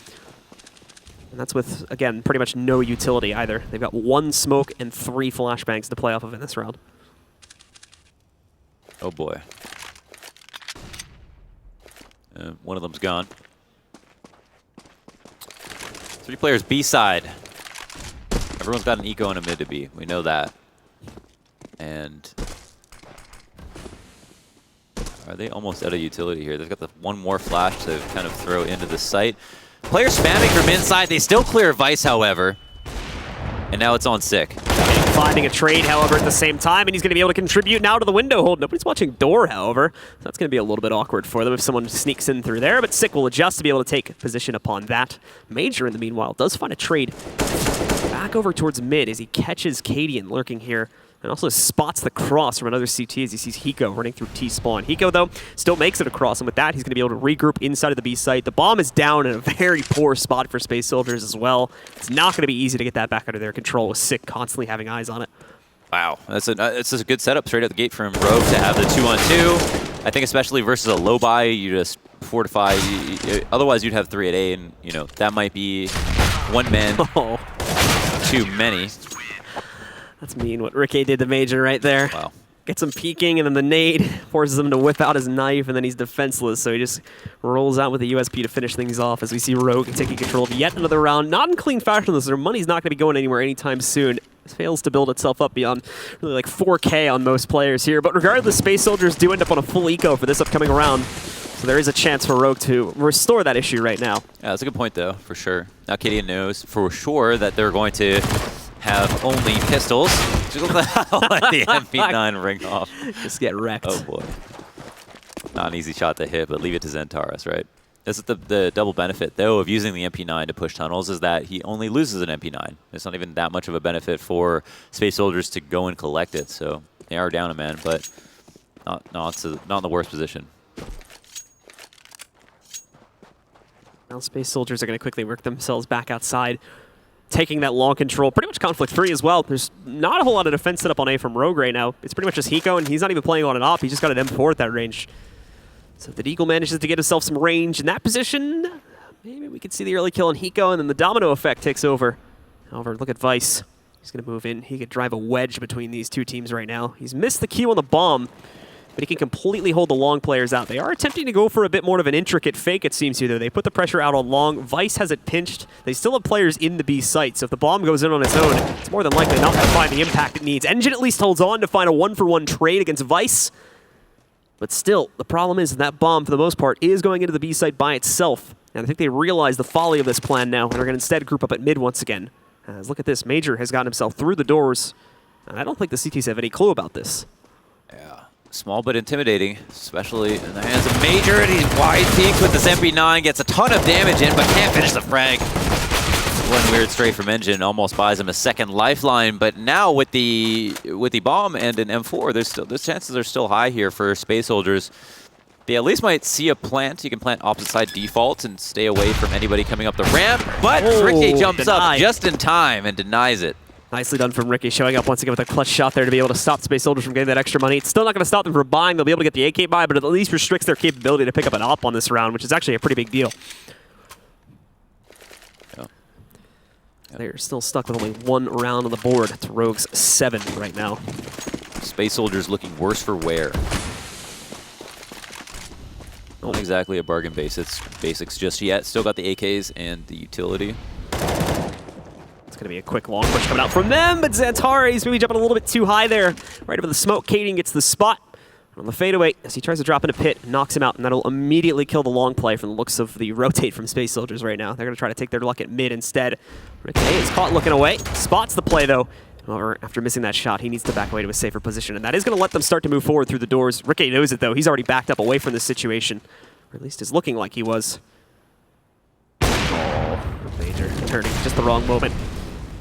And that's with, again, pretty much no utility either. They've got 1 smoke and 3 flashbangs to play off of in this round. Oh boy. One of them's gone. 3 players B side. Everyone's got an eco and a mid to B. We know that. And are they almost out of utility here? They've got the 1 more flash to kind of throw into the site. Players spamming from inside. They still clear Vice, however. And now it's on Sick. Finding a trade, however, at the same time, and he's going to be able to contribute now to the window hold. Nobody's watching door, however. So that's going to be a little bit awkward for them if someone sneaks in through there, but Sick will adjust to be able to take position upon that. Major, in the meanwhile, does find a trade back over towards mid as he catches Cadian lurking here, and also spots the cross from another CT as he sees Hiko running through T-spawn. Hiko, though, still makes it across, and with that, he's going to be able to regroup inside of the B site. The bomb is down in a very poor spot for Space Soldiers as well. It's not going to be easy to get that back under their control with Sick constantly having eyes on it. Wow, it's a good setup straight out the gate from Rogue to have the 2-on-2. I think especially versus a low buy, you just fortify. Otherwise, you'd have 3 at A, and that might be 1 man too many. That's mean what Ricky did to Major right there. Wow. Gets him peeking, and then the nade forces him to whip out his knife, and then he's defenseless, so he just rolls out with the USP to finish things off as we see Rogue taking control of yet another round. Not in clean fashion, so their money's not going to be going anywhere anytime soon. It fails to build itself up beyond really like 4K on most players here, but regardless, Space Soldiers do end up on a full eco for this upcoming round, so there is a chance for Rogue to restore that issue right now. Yeah, that's a good point, though, for sure. Now Cadian knows for sure that they're going to have only pistols. Just let the MP9 ring off. Just get wrecked. Oh boy. Not an easy shot to hit, but leave it to Zentaris, right? This is the double benefit, though, of using the MP9 to push tunnels is that he only loses an MP9. It's not even that much of a benefit for Space Soldiers to go and collect it. So they are down a man, but not in the worst position. Now Space Soldiers are going to quickly work themselves back outside, taking that long control, pretty much conflict-free as well. There's not a whole lot of defense set up on A from Rogue right now. It's pretty much just Hiko, and he's not even playing on an op. He just got an M4 at that range. So if the Deagle manages to get himself some range in that position, maybe we could see the early kill on Hiko, and then the domino effect takes over. However, look at Vice. He's going to move in. He could drive a wedge between these two teams right now. He's missed the Q on the bomb, but he can completely hold the long players out. They are attempting to go for a bit more of an intricate fake, it seems here, though. They put the pressure out on long. Vice has it pinched. They still have players in the B site, so if the bomb goes in on its own, it's more than likely not going to find the impact it needs. Engine at least holds on to find a 1-for-1 trade against Vice. But still, the problem is that bomb, for the most part, is going into the B site by itself. And I think they realize the folly of this plan now, and are going to instead group up at mid once again. As look at this, Major has gotten himself through the doors, and I don't think the CTs have any clue about this. Yeah, small but intimidating, especially in the hands of Major, and he's wide peeked with this MP9, gets a ton of damage in, but can't finish the frag. One weird stray from Engine almost buys him a second lifeline, but now with the bomb and an M4, those chances are still high here for Space Soldiers. They at least might see a plant. You can plant opposite side default and stay away from anybody coming up the ramp, but Ricky jumps up just in time and denies it. Nicely done from Ricky, showing up once again with a clutch shot there to be able to stop Space Soldiers from getting that extra money. It's still not going to stop them from buying. They'll be able to get the AK buy, but it at least restricts their capability to pick up an op on this round, which is actually a pretty big deal. They're still stuck with only 1 round on the board. It's Rogue's 7 right now. Space Soldiers looking worse for wear. Not exactly a bargain basics just yet. Still got the AKs and the utility. It's going to be a quick long push coming out from them, but Zantari's maybe jumping a little bit too high there. Right over the smoke, Cadian gets the spot on the fadeaway as he tries to drop in a pit, knocks him out, and that'll immediately kill the long play from the looks of the rotate from Space Soldiers right now. They're going to try to take their luck at mid instead. Ricky is caught looking away, spots the play though. However, after missing that shot, he needs to back away to a safer position, and that is going to let them start to move forward through the doors. Ricky knows it though. He's already backed up away from this situation, or at least is looking like he was. Oh, Major turning just the wrong moment.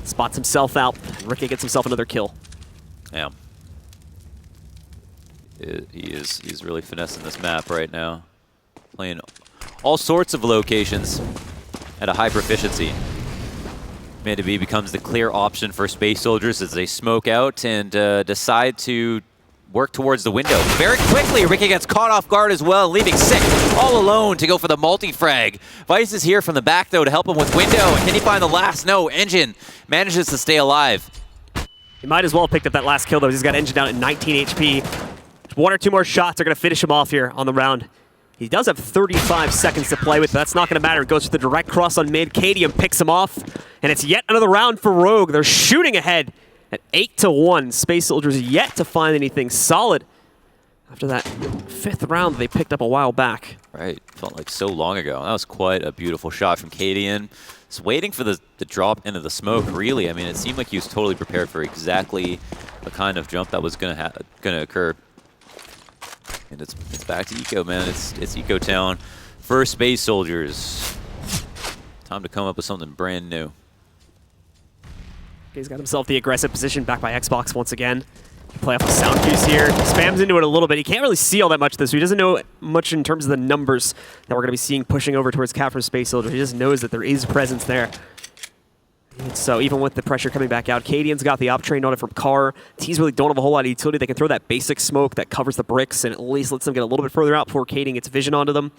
Spots himself out. Ricky gets himself another kill. Yeah. He's really finessing this map right now. Playing all sorts of locations. at a high proficiency. Amanda B becomes the clear option for Space Soldiers as they smoke out and decide to work towards the window. Very quickly, Ricky gets caught off guard as well, leaving Sick all alone to go for the multi-frag. Vice is here from the back, though, to help him with window. And can he find the last? No, Engine manages to stay alive. He might as well have picked up that last kill, though. He's got Engine down at 19 HP. 1 or 2 more shots are going to finish him off here on the round. He does have 35 seconds to play with, but that's not going to matter. It goes for the direct cross on mid. Cadian picks him off, and it's yet another round for Rogue. They're shooting ahead at 8-1. Space Soldiers yet to find anything solid after that 5th round they picked up a while back. Right, felt like so long ago. That was quite a beautiful shot from Cadian. Just waiting for the drop into the smoke, really. I mean, it seemed like he was totally prepared for exactly the kind of jump that was gonna occur. And it's back to Eco, man. It's Eco Town for Space Soldiers. Time to come up with something brand new. He's got himself the aggressive position back by Xbox once again. Play off the sound cues here. Spams into it a little bit. He can't really see all that much of this, so he doesn't know much in terms of the numbers that we're going to be seeing pushing over towards Cat from Space Soldier. He just knows that there is presence there. And so even with the pressure coming back out, Cadian's got the op train on it from Carr. Teams really don't have a whole lot of utility. They can throw that basic smoke that covers the bricks and at least lets them get a little bit further out before Cadian gets vision onto them.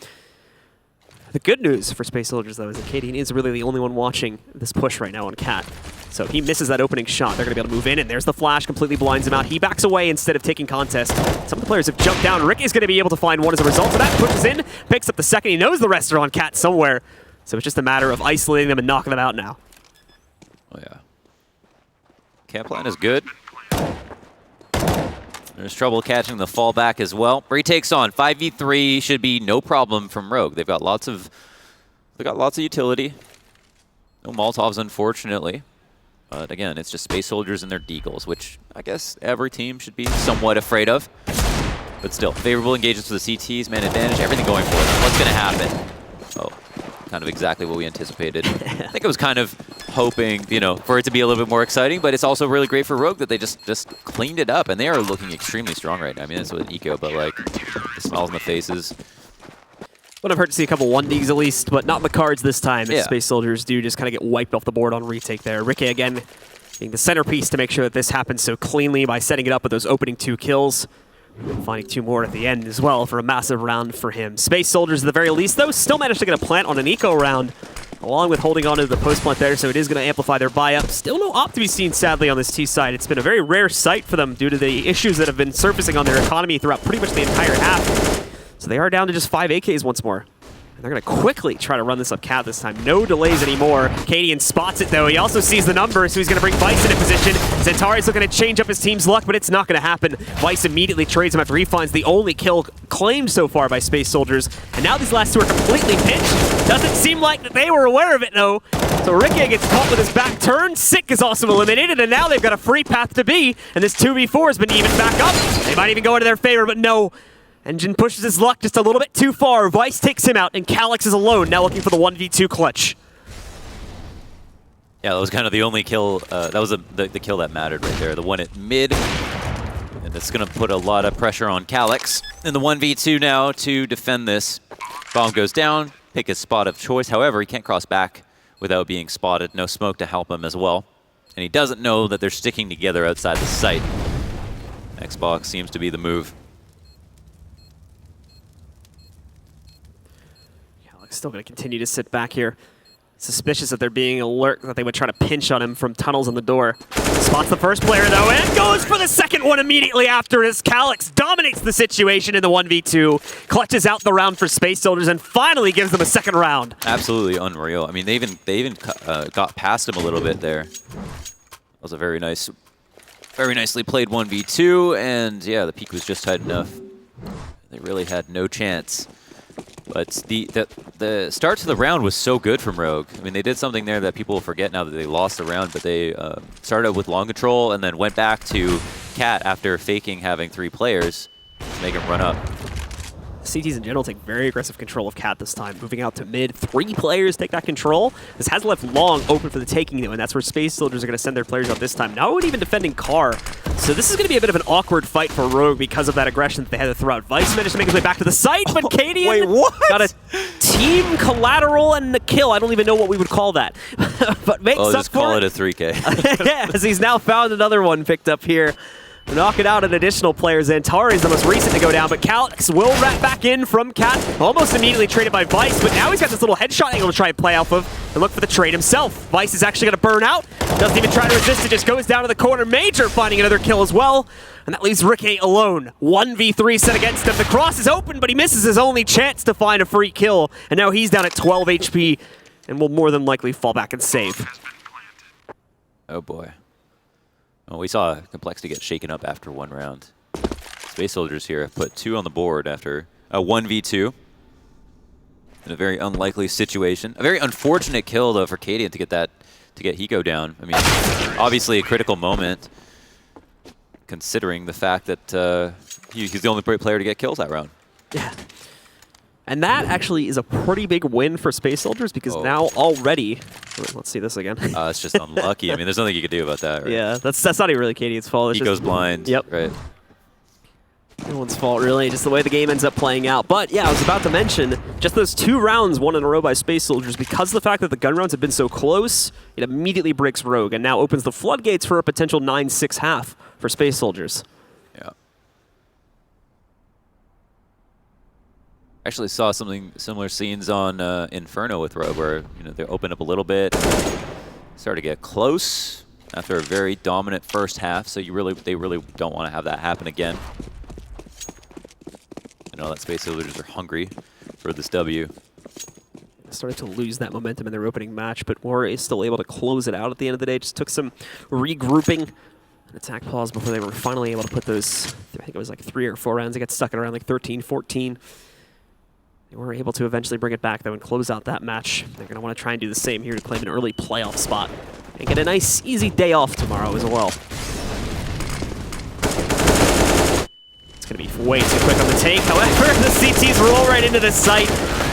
The good news for Space Soldiers, though, is that Cadian is really the only one watching this push right now on Cat. So if he misses that opening shot, they're going to be able to move in, and there's the flash, completely blinds him out. He backs away instead of taking contest. Some of the players have jumped down. Rick is going to be able to find one as a result of that. Pushes in, picks up the second. He knows the rest are on Cat somewhere. So it's just a matter of isolating them and knocking them out now. Oh, yeah. Camp plan is good. There's trouble catching the fallback as well. Retakes on 5v3 should be no problem from Rogue. They've got lots of utility. No Molotovs, unfortunately. But again, it's just Space Soldiers and their Deagles, which I guess every team should be somewhat afraid of. But still, favorable engagements for the CTs, man advantage, everything going for them. What's going to happen? Oh, kind of exactly what we anticipated. I think I was kind of hoping, you know, for it to be a little bit more exciting, but it's also really great for Rogue that they just cleaned it up, and they are looking extremely strong right now. I mean, that's with Eco, but like the smiles on the faces. Would have hurt to see a couple 1Ds at least, but not in the cards this time. Yeah. Space Soldiers do just kind of get wiped off the board on retake there. Ricky again being the centerpiece to make sure that this happens so cleanly by setting it up with those opening 2 kills. Finding 2 more at the end as well for a massive round for him. Space Soldiers at the very least, though, still managed to get a plant on an Eco round, along with holding on to the post plant there, so it is going to amplify their buy-up. Still no op to be seen, sadly, on this T side. It's been a very rare sight for them due to the issues that have been surfacing on their economy throughout pretty much the entire half. So they are down to just 5 AKs once more. They're going to quickly try to run this up Cat this time. No delays anymore. Cadian spots it, though. He also sees the numbers, so he's going to bring Vice into position. Zentari's looking to change up his team's luck, but it's not going to happen. Vice immediately trades him after he finds the only kill claimed so far by Space Soldiers. And now these last 2 are completely pinched. Doesn't seem like that they were aware of it, though. So Ricky gets caught with his back turned. Sick is also eliminated, and now they've got a free path to B. And this 2v4 has been even back up. They might even go into their favor, but no. Engine pushes his luck just a little bit too far. Vice takes him out, and Calyx is alone, now looking for the 1v2 clutch. Yeah, that was kind of the only kill. That was the kill that mattered right there. The one at mid. And it's going to put a lot of pressure on Calyx. And the 1v2 now to defend this. Bomb goes down. Pick his spot of choice. However, he can't cross back without being spotted. No smoke to help him as well. And he doesn't know that they're sticking together outside the site. Xbox seems to be the move. Still going to continue to sit back here. Suspicious that they're being alert, that they would try to pinch on him from tunnels in the door. Spots the first player, though, and goes for the second one immediately after as Calyx dominates the situation in the 1v2, clutches out the round for Space Soldiers, and finally gives them a second round. Absolutely unreal. I mean, they even got past him a little bit there. That was a very nicely played 1v2, and yeah, the peak was just tight enough. They really had no chance. But the start to the round was so good from Rogue. I mean, they did something there that people will forget now that they lost the round, but they started with long control and then went back to Cat after faking having 3 players to make him run up. CTs in general take very aggressive control of Cat this time, moving out to mid. 3 players take that control. This has left long open for the taking, though, and that's where Space Soldiers are going to send their players out this time. Not even defending Carr. So this is going to be a bit of an awkward fight for Rogue because of that aggression that they had to throw out. Vice managed to make his way back to the site, but Cadian got a team collateral and the kill. I don't even know what we would call that. But makes Oh, up just call for it a 3K. yeah, as he's now found another one picked up here. Knocking out an additional player. Zantari is the most recent to go down, but Calyx will wrap back in from Cat. Almost immediately traded by Vice, but now he's got this little headshot angle to try and play off of and look for the trade himself. Vice is actually going to burn out. Doesn't even try to resist it, just goes down to the corner. Major finding another kill as well. And that leaves Ricky alone. 1v3 set against him. The cross is open, but he misses his only chance to find a free kill. And now he's down at 12 HP and will more than likely fall back and save. Oh boy. Well, we saw Complexity get shaken up after one round. Space Soldiers here have put 2 on the board after a 1v2. In a very unlikely situation. A very unfortunate kill, though, for Cadian to get Hiko down. I mean, obviously a critical moment, considering the fact that he's the only player to get kills that round. Yeah. And that actually is a pretty big win for Space Soldiers because now already... Wait, let's see this again. It's just unlucky. I mean, there's nothing you can do about that, right? Yeah, that's not even really Cadian's fault. He goes blind. Yep. Right. No one's fault, really, just the way the game ends up playing out. But yeah, I was about to mention, just those 2 rounds won in a row by Space Soldiers, because of the fact that the gun rounds have been so close, it immediately breaks Rogue and now opens the floodgates for a potential 9-6 half for Space Soldiers. Yeah. Actually saw something similar scenes on Inferno with Rogue, where they open up a little bit, start to get close after a very dominant first half. So they really don't want to have that happen again. I know that Space Soldiers are hungry for this W. Started to lose that momentum in their opening match, but War is still able to close it out at the end of the day. Just took some regrouping and attack pause before they were finally able to put those, I think it was like 3 or 4 rounds. They got stuck at around like 13, 14. They were able to eventually bring it back, though, and close out that match. They're going to want to try and do the same here to claim an early playoff spot and get a nice, easy day off tomorrow as well. It's going to be way too quick on the take. However, the CTs roll right into the site.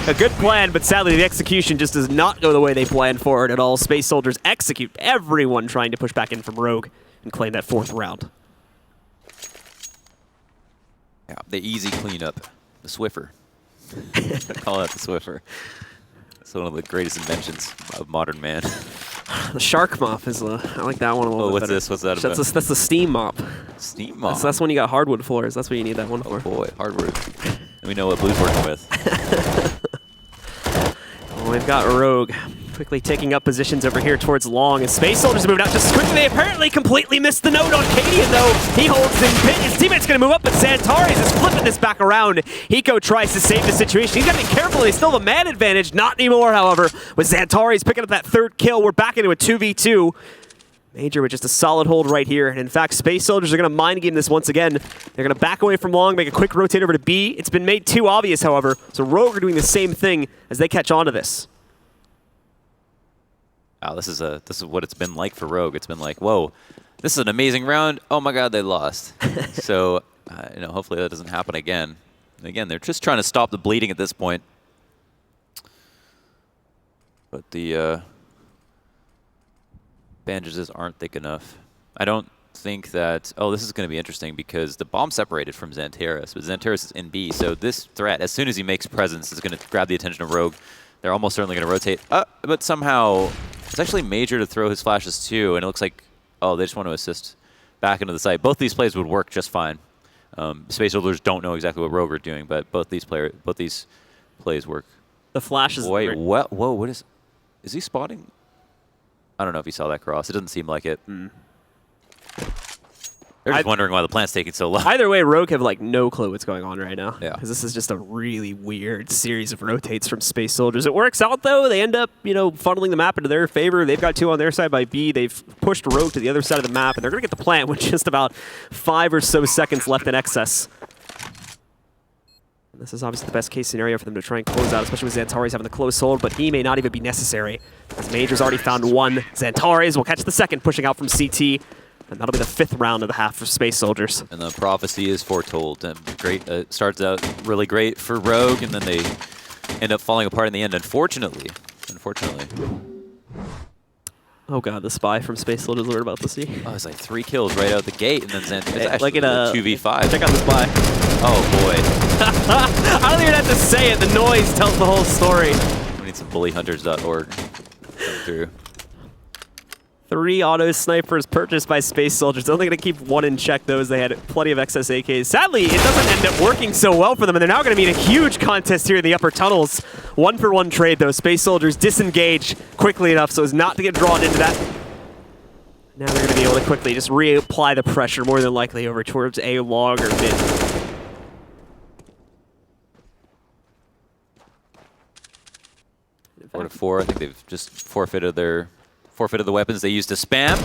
A good plan, but sadly the execution just does not go the way they planned for it at all. Space Soldiers execute everyone trying to push back in from Rogue and claim that 4th round. Yeah, the easy cleanup, the Swiffer. I call that the Swiffer. It's one of the greatest inventions of modern man. The Shark Mop is I like that one a little bit what's better. this? What's that about? That's the Steam Mop. Steam Mop? That's when you got hardwood floors. That's what you need that one for. Oh boy, hardwood. And we know what Blue's working with. Well, we've got Rogue quickly taking up positions over here towards Long, and Space Soldiers moving out just quickly. They apparently completely missed the note on Cadian, though. He holds in pit. His teammate's going to move up, but Zantari is flipping this back around. Hiko tries to save the situation. He's got to be careful. They still have a man advantage. Not anymore, however, with Zantari's picking up that 3rd kill. We're back into a 2v2. Major with just a solid hold right here. And in fact, Space Soldiers are going to mind game this once again. They're going to back away from Long, make a quick rotate over to B. It's been made too obvious, however. So Rogue are doing the same thing as they catch on to this. Wow, this is what it's been like for Rogue. It's been like, whoa, this is an amazing round. Oh my God, they lost. So, hopefully that doesn't happen again. And again, they're just trying to stop the bleeding at this point. But the bandages aren't thick enough. I don't think that... Oh, this is going to be interesting because the bomb separated from Xantares, but Xantares is in B. So this threat, as soon as he makes presence, is going to grab the attention of Rogue. They're almost certainly going to rotate. But somehow, it's actually Major to throw his flashes too, and it looks like, oh, they just want to assist back into the site. Both these plays would work just fine. Space Soldiers don't know exactly what Rogue are doing, but both these plays work. The flash is... Wait, what? Whoa, what is he spotting? I don't know if he saw that cross. It doesn't seem like it. They're just wondering why the plant's taking so long. Either way, Rogue have like no clue what's going on right now. Yeah. Because this is just a really weird series of rotates from Space Soldiers. It works out though. They end up, funneling the map into their favor. They've got 2 on their side by B. They've pushed Rogue to the other side of the map, and they're going to get the plant with just about 5 or so seconds left in excess. This is obviously the best case scenario for them to try and close out, especially with Xantares having the close hold, but he may not even be necessary, as Major's already found 1. Xantares will catch the 2nd, pushing out from CT. And that'll be the 5th round of the half for Space Soldiers. And the prophecy is foretold. Great, starts out really great for Rogue, and then they end up falling apart in the end, unfortunately. Oh god, the spy from Space Soldiers we're about to see. Oh, it's like 3 kills right out the gate, and then it's actually like in a 2v5. Check out the spy. Oh boy. I don't even have to say it. The noise tells the whole story. We need some bullyhunters.org come through. 3 auto snipers purchased by Space Soldiers. Only going to keep 1 in check, though, as they had plenty of excess AKs. Sadly, it doesn't end up working so well for them, and they're now going to meet a huge contest here in the upper tunnels. 1-for-1 trade, though. Space Soldiers disengage quickly enough so as not to get drawn into that. Now they're going to be able to quickly just reapply the pressure, more than likely, over towards A long or mid. 4-4. I think they've just forfeited the weapons they used to spam.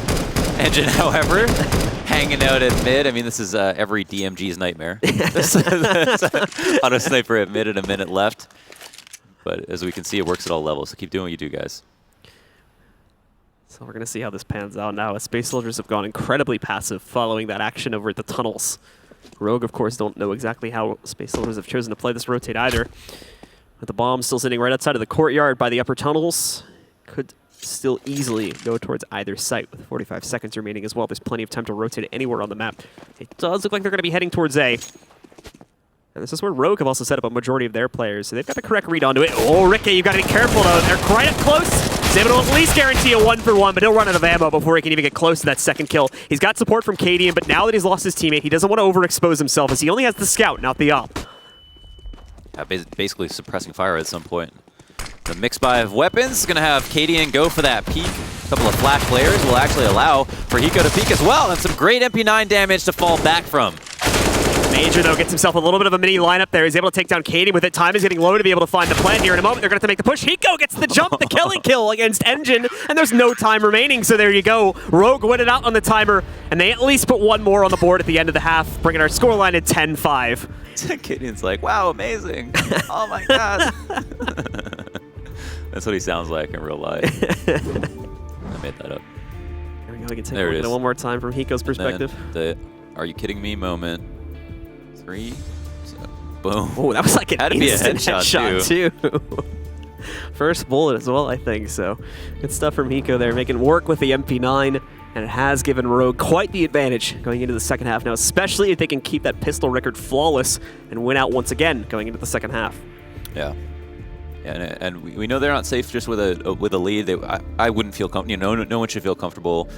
Engine, however, hanging out at mid. I mean, this is every DMG's nightmare. Auto sniper at mid and a minute left. But as we can see, it works at all levels. So keep doing what you do, guys. So we're going to see how this pans out now, as Space Soldiers have gone incredibly passive following that action over at the tunnels. Rogue, of course, don't know exactly how Space Soldiers have chosen to play this rotate either. With the bomb still sitting right outside of the courtyard by the upper tunnels. Could still easily go towards either site with 45 seconds remaining as well. There's plenty of time to rotate anywhere on the map. It does look like they're going to be heading towards A. And this is where Rogue have also set up a majority of their players, so they've got the correct read onto it. Oh, Ricky, you've got to be careful, though. They're quite up close. He's able to at least guarantee a 1-for-1, but he'll run out of ammo before he can even get close to that second kill. He's got support from Cadian, but now that he's lost his teammate, he doesn't want to overexpose himself, as he only has the scout, not the op. Yeah, basically suppressing fire at some point. The mix buy of weapons is going to have Cadian go for that peek. A couple of flash players will actually allow for Hiko to peek as well, and some great MP9 damage to fall back from. Major, though, gets himself a little bit of a mini lineup there. He's able to take down Cadian with it. Time is getting low to be able to find the plant here. In a moment, they're going to have to make the push. Hiko gets the jump, the killing kill against Engine, and there's no time remaining, so there you go. Rogue win it out on the timer, and they at least put 1 more on the board at the end of the half, bringing our scoreline to 10-5. Cadian's like, wow, amazing. Oh my god. That's what he sounds like in real life. I made that up. There we go. We can take There a it look at it is. one more time from Hiko's perspective. Then the "Are you kidding me?" moment. 3, boom. Oh, that was like an Had to be a instant headshot, too. First bullet as well, I think. So good stuff from Hiko there, making work with the MP9. And it has given Rogue quite the advantage going into the second half now, especially if they can keep that pistol record flawless and win out once again going into the second half. Yeah. And we know they're not safe just with a lead. I wouldn't feel comfortable. No one should feel comfortable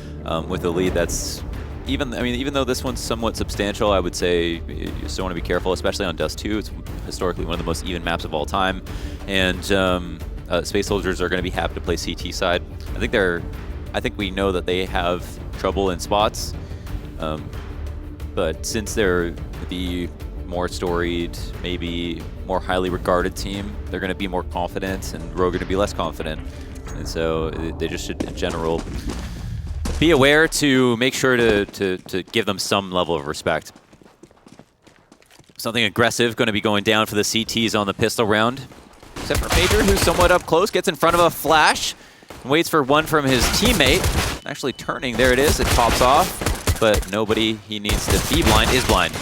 with a lead that's even though this one's somewhat substantial, I would say you still want to be careful, especially on Dust 2. It's historically one of the most even maps of all time, and Space Soldiers are going to be happy to play CT side. I think we know that they have trouble in spots, but since they're the more storied, maybe more highly regarded team, they're going to be more confident, and Rogue are going to be less confident. And so they just should, in general, be aware to make sure to give them some level of respect. Something aggressive going to be going down for the CTs on the pistol round. Except for Major, who's somewhat up close, gets in front of a flash, and waits for one from his teammate. Actually turning, there it is, it pops off, but nobody he needs to be blind is blind.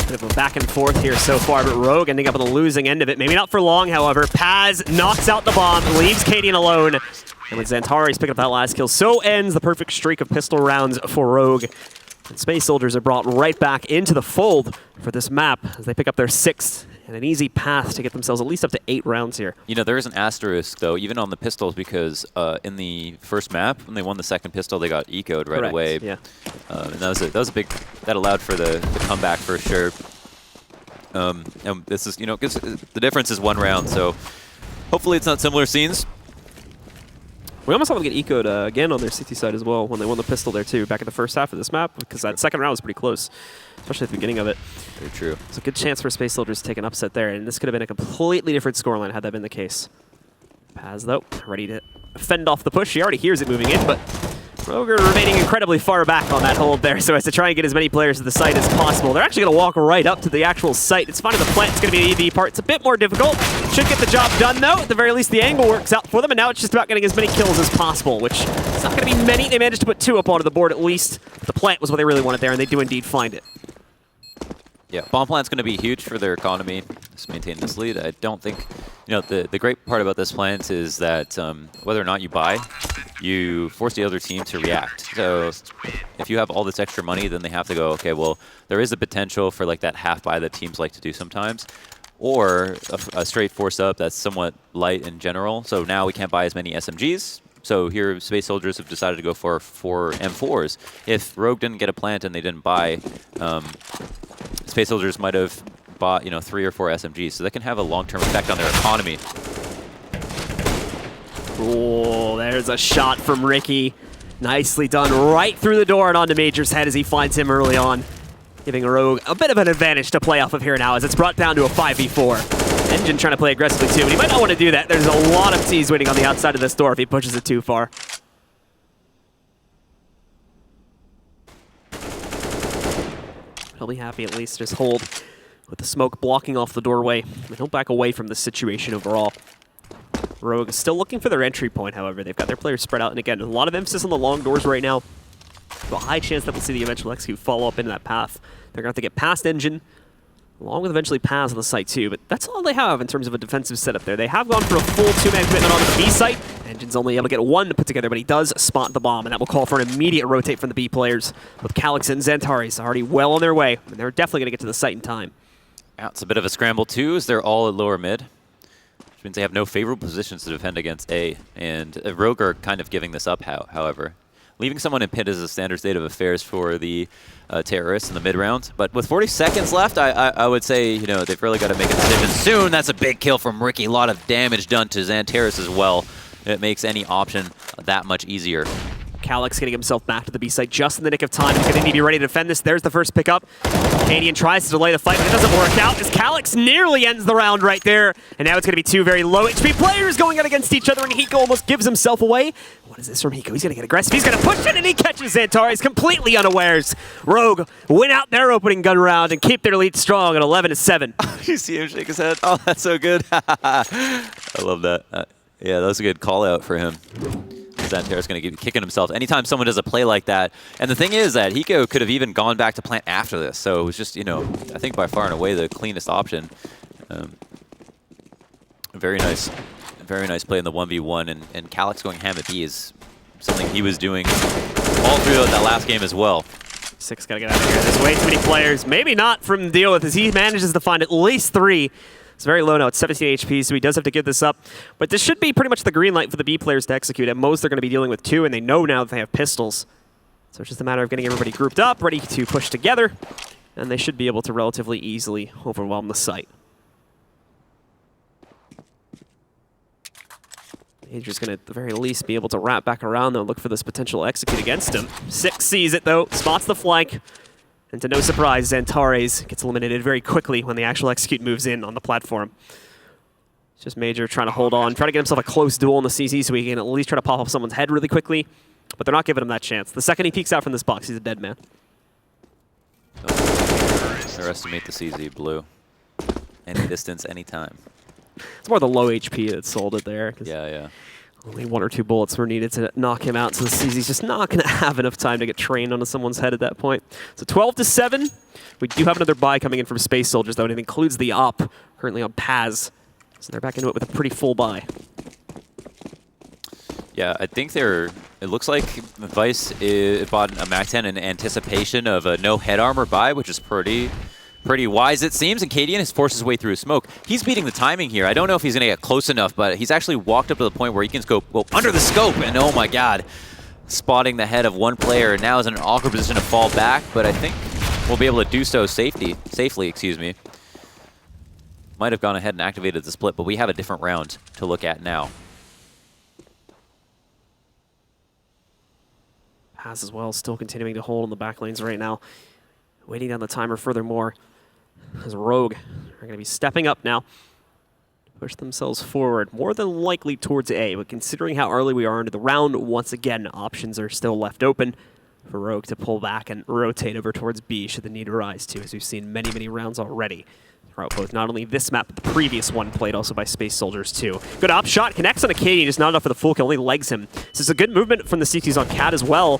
Bit of a back and forth here so far, but Rogue ending up on the losing end of it. Maybe not for long, however. Paz knocks out the bomb, leaves Cadian alone. And with Xantari's picking up that last kill, so ends the perfect streak of pistol rounds for Rogue. And Space Soldiers are brought right back into the fold for this map as they pick up their 6th and an easy path to get themselves at least up to 8 rounds here. You know, there is an asterisk, though, even on the pistols, because in the first map, when they won the second pistol, they got eco'd right Correct, away. yeah. And that was a big, that allowed for the comeback for sure. And this is, 'cause the difference is 1 round, so hopefully it's not similar scenes. We almost saw them get eco'd again on their CT side as well when they won the pistol there too, back in the first half of this map, because that second round was pretty close, especially at the beginning of it. Very true. It's a good chance for Space Soldiers to take an upset there, and this could have been a completely different scoreline had that been the case. Paz, though, ready to fend off the push. He already hears it moving in, but Rogue remaining incredibly far back on that hold there, so as to try and get as many players to the site as possible. They're actually going to walk right up to the actual site. It's finding the plant. It's going to be the EV part. It's a bit more difficult. Should get the job done, though. At the very least, the angle works out for them, and now it's just about getting as many kills as possible, which it's not going to be many. They managed to put 2 up onto the board at least. The plant was what they really wanted there, and they do indeed find it. Yeah, bomb plant's going to be huge for their economy. just maintain this lead. I don't think, the great part about this plant is that whether or not you buy, you force the other team to react. So if you have all this extra money, then they have to go, okay, well, there is a potential for like that half buy that teams like to do sometimes, or a straight force up that's somewhat light in general. So now we can't buy as many SMGs. So here, Space Soldiers have decided to go for 4 M4s. If Rogue didn't get a plant and they didn't buy, Space Soldiers might have bought 3 or 4 SMGs. So that can have a long-term effect on their economy. Oh, there's a shot from Ricky. Nicely done right through the door and onto Major's head as he finds him early on, giving Rogue a bit of an advantage to play off of here now as it's brought down to a 5v4. Engine trying to play aggressively too, but he might not want to do that. There's a lot of T's waiting on the outside of this door if he pushes it too far. He'll be happy at least to just hold with the smoke blocking off the doorway. And he'll back away from the situation overall. Rogue is still looking for their entry point, however. They've got their players spread out, and again, a lot of emphasis on the long doors right now. A high chance that we'll see the eventual execute follow up into that path. They're going to have to get past Engine, along with eventually Paz on the site too, but that's all they have in terms of a defensive setup there. They have gone for a full 2-man commitment on the B site. Engine's only able to get 1 to put together, but he does spot the bomb, and that will call for an immediate rotate from the B players, with Calyx and Xantares already well on their way, and they're definitely going to get to the site in time. Yeah, it's a bit of a scramble too, as they're all at lower mid, which means they have no favorable positions to defend against A, and Rogue are kind of giving this up, however. Leaving someone in pit is a standard state of affairs for the terrorists in the mid-round. But with 40 seconds left, I would say, they've really got to make a decision soon. That's a big kill from Ricky. A lot of damage done to Xantares as well. It makes any option that much easier. Calyx getting himself back to the B site just in the nick of time. He's going to need to be ready to defend this. There's the first pickup. Cadian tries to delay the fight, but it doesn't work out as Calyx nearly ends the round right there. And now it's going to be 2 very low HP players going out against each other, and Hiko almost gives himself away. What is this from Hiko? He's going to get aggressive. He's going to push it, and he catches Xantares completely unawares. Rogue win out their opening gun round and keep their lead strong at 11-7. You see him shake his head. Oh, that's so good. I love that. Yeah, that was a good call out for him. Xantares going to keep kicking himself anytime someone does a play like that. And the thing is that Hiko could have even gone back to plant after this. So it was just, I think by far and away the cleanest option. Very nice play in the 1v1. And Calyx going ham at B is something he was doing all throughout that last game as well. Six got to get out of here. There's way too many players. Maybe not from deal with as he manages to find at least 3. It's very low now. It's 17 HP, so he does have to give this up. But this should be pretty much the green light for the B players to execute. At most, they're going to be dealing with 2, and they know now that they have pistols. So it's just a matter of getting everybody grouped up, ready to push together, and they should be able to relatively easily overwhelm the site. Major's going to, at the very least, be able to wrap back around, though, look for this potential execute against him. Six sees it, though, spots the flank. And to no surprise, Xantares gets eliminated very quickly when the actual execute moves in on the platform. It's just Major trying to hold on, trying to get himself a close duel in the CZ so he can at least try to pop up someone's head really quickly. But they're not giving him that chance. The second he peeks out from this box, he's a dead man. Underestimate the CZ, Blue. Any distance, anytime. It's more the low HP that sold it there. Yeah. Only 1 or 2 bullets were needed to knock him out, so the CZ's just not going to have enough time to get trained onto someone's head at that point. So 12-7. We do have another buy coming in from Space Soldiers, though, and it includes the op currently on Paz. So they're back into it with a pretty full buy. Yeah, I think it looks like Vice bought a MAC-10 in anticipation of a no head armor buy, which is pretty wise, it seems, and Cadian has forced his way through smoke. He's beating the timing here. I don't know if he's going to get close enough, but he's actually walked up to the point where he can go under the scope, and oh my god, spotting the head of one player. Now is in an awkward position to fall back, but I think we'll be able to do so safely. Might have gone ahead and activated the split, but we have a different round to look at now. Paz as well, still continuing to hold in the back lanes right now. Waiting down the timer furthermore. As Rogue are going to be stepping up now. Push themselves forward, more than likely towards A, but considering how early we are into the round, once again, options are still left open for Rogue to pull back and rotate over towards B should the need arise to, as we've seen many rounds already throughout both not only this map, but the previous one played also by Space Soldiers too. Good op shot, connects on Acadian, just not enough for the full kill, only legs him. This is a good movement from the CTs on Cat as well.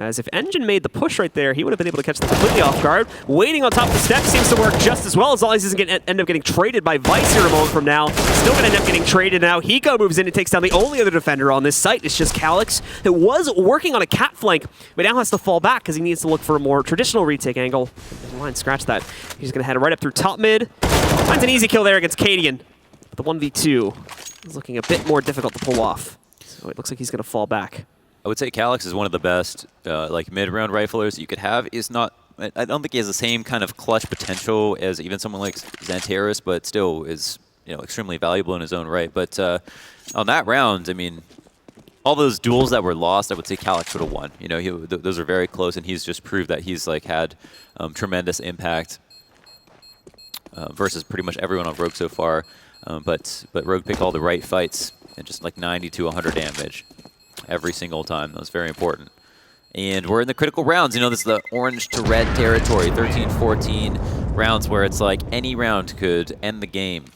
As if Engine made the push right there, he would have been able to catch them completely off guard. Waiting on top of the steps seems to work just as well, as long as he doesn't end up getting traded by Vice here a moment from now. Still going to end up getting traded now. Hiko moves in and takes down the only other defender on this site. It's just Calyx, who was working on a cat flank, but now has to fall back because he needs to look for a more traditional retake angle. Line, scratch that. He's going to head right up through top mid. Finds an easy kill there against Cadian. But the 1v2 is looking a bit more difficult to pull off. So it looks like he's going to fall back. I would say Calyx is one of the best like mid-round riflers you could have. Is not. I don't think he has the same kind of clutch potential as even someone like Xantares, but still is extremely valuable in his own right. But on that round, I mean, all those duels that were lost, I would say Calyx would have won. Those are very close, and he's just proved that he's like had tremendous impact versus pretty much everyone on Rogue so far. But Rogue picked all the right fights and just like 90 to 100 damage. Every single time. That was very important. And we're in the critical rounds. This is the orange to red territory. 13-14 rounds where it's like any round could end the game.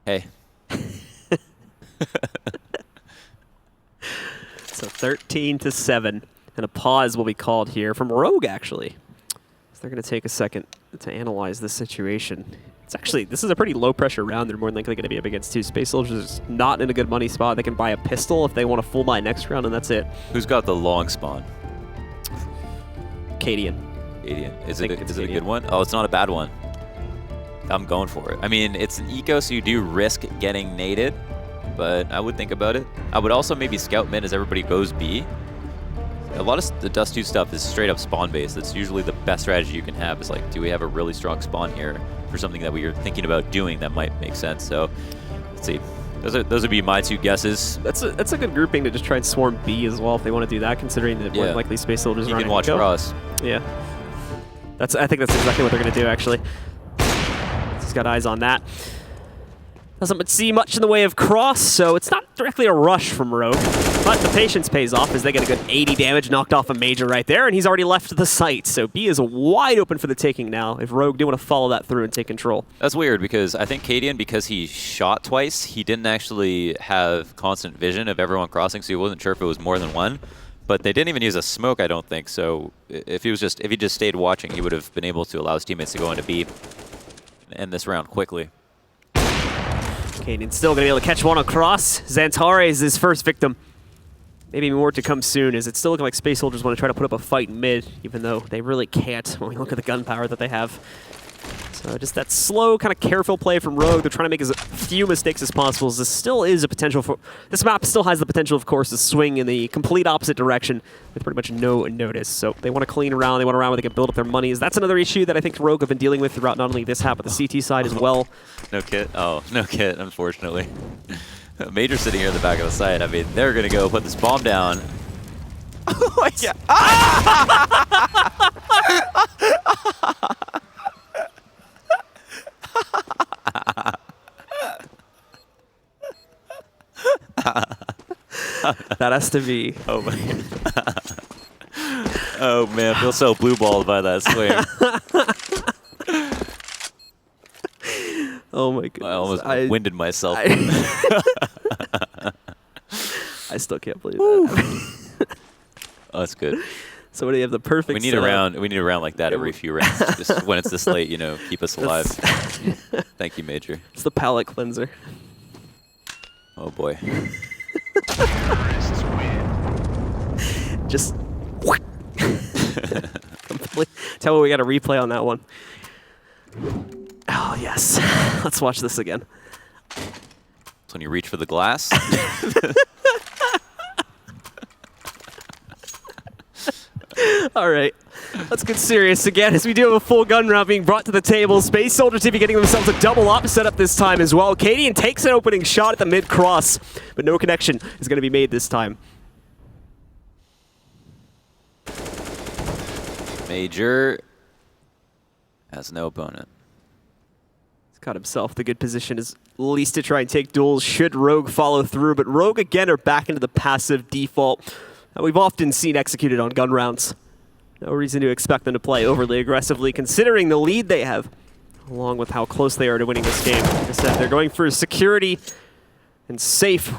Hey. So 13-7. And a pause will be called here from Rogue, actually. So they're going to take a second to analyze this situation. This is a pretty low-pressure round. They're more than likely going to be up against two. Space Soldiers is not in a good money spot. They can buy a pistol if they want a full buy next round, and that's it. Who's got the long spawn? Cadian. Cadian. Is it a good one? Oh, it's not a bad one. I'm going for it. I mean, it's an eco, so you do risk getting naded, but I would think about it. I would also maybe scout mid as everybody goes B. A lot of the Dust 2 stuff is straight up spawn based. That's usually the best strategy you can have. Is like, do we have a really strong spawn here for something that we are thinking about doing that might make sense? So let's see. Those would be my two guesses. That's a good grouping to just try and swarm B as well if they want to do that, considering that more than likely Space Soldiers you are can watch Ross. Yeah. I think that's exactly what they're going to do, actually. He's got eyes on that. Doesn't see much in the way of cross, so it's not directly a rush from Rogue. But the patience pays off as they get a good 80 damage knocked off a Major right there, and he's already left the site. So B is wide open for the taking now if Rogue do want to follow that through and take control. That's weird because I think Cadian, because he shot twice, he didn't actually have constant vision of everyone crossing, so he wasn't sure if it was more than one. But they didn't even use a smoke, I don't think. So if he just stayed watching, he would have been able to allow his teammates to go into B and end this round quickly. Cadian's still going to be able to catch one across. Xantares is his first victim. Maybe more to come soon, as it's still looking like Space Soldiers want to try to put up a fight in mid, even though they really can't when we look at the gunpowder that they have. So just that slow, kind of careful play from Rogue. They're trying to make as few mistakes as possible, as this still is a potential for... This map still has the potential, of course, to swing in the complete opposite direction with pretty much no notice. So they want to clean around. They want a round where they can build up their monies. That's another issue that I think Rogue have been dealing with throughout not only this half, but the CT side as well. No kit. Oh, no kit, unfortunately. Major sitting here in the back of the site. I mean, they're going to go put this bomb down. Oh my god. That has to be. Oh my. Oh man, I feel so blue balled by that swing. Oh my goodness. I almost winded myself. I still can't believe that. Oh, that's good. So do you have the perfect We need a round like that every few rounds. Just when it's this late, keep us alive. Thank you, Major. It's the palate cleanser. Oh boy. Just tell me we got a replay on that one. Oh yes. Let's watch this again. It's when you reach for the glass. All right, let's get serious again as we do have a full gun round being brought to the table. Space Soldier TV getting themselves a double up setup this time as well. Cadian takes an opening shot at the mid-cross, but no connection is going to be made this time. Major has no opponent. He's got himself the good position is least to try and take duels should Rogue follow through, but Rogue again are back into the passive default that we've often seen executed on gun rounds. No reason to expect them to play overly aggressively considering the lead they have, along with how close they are to winning this game. Like I said, they're going for security and safe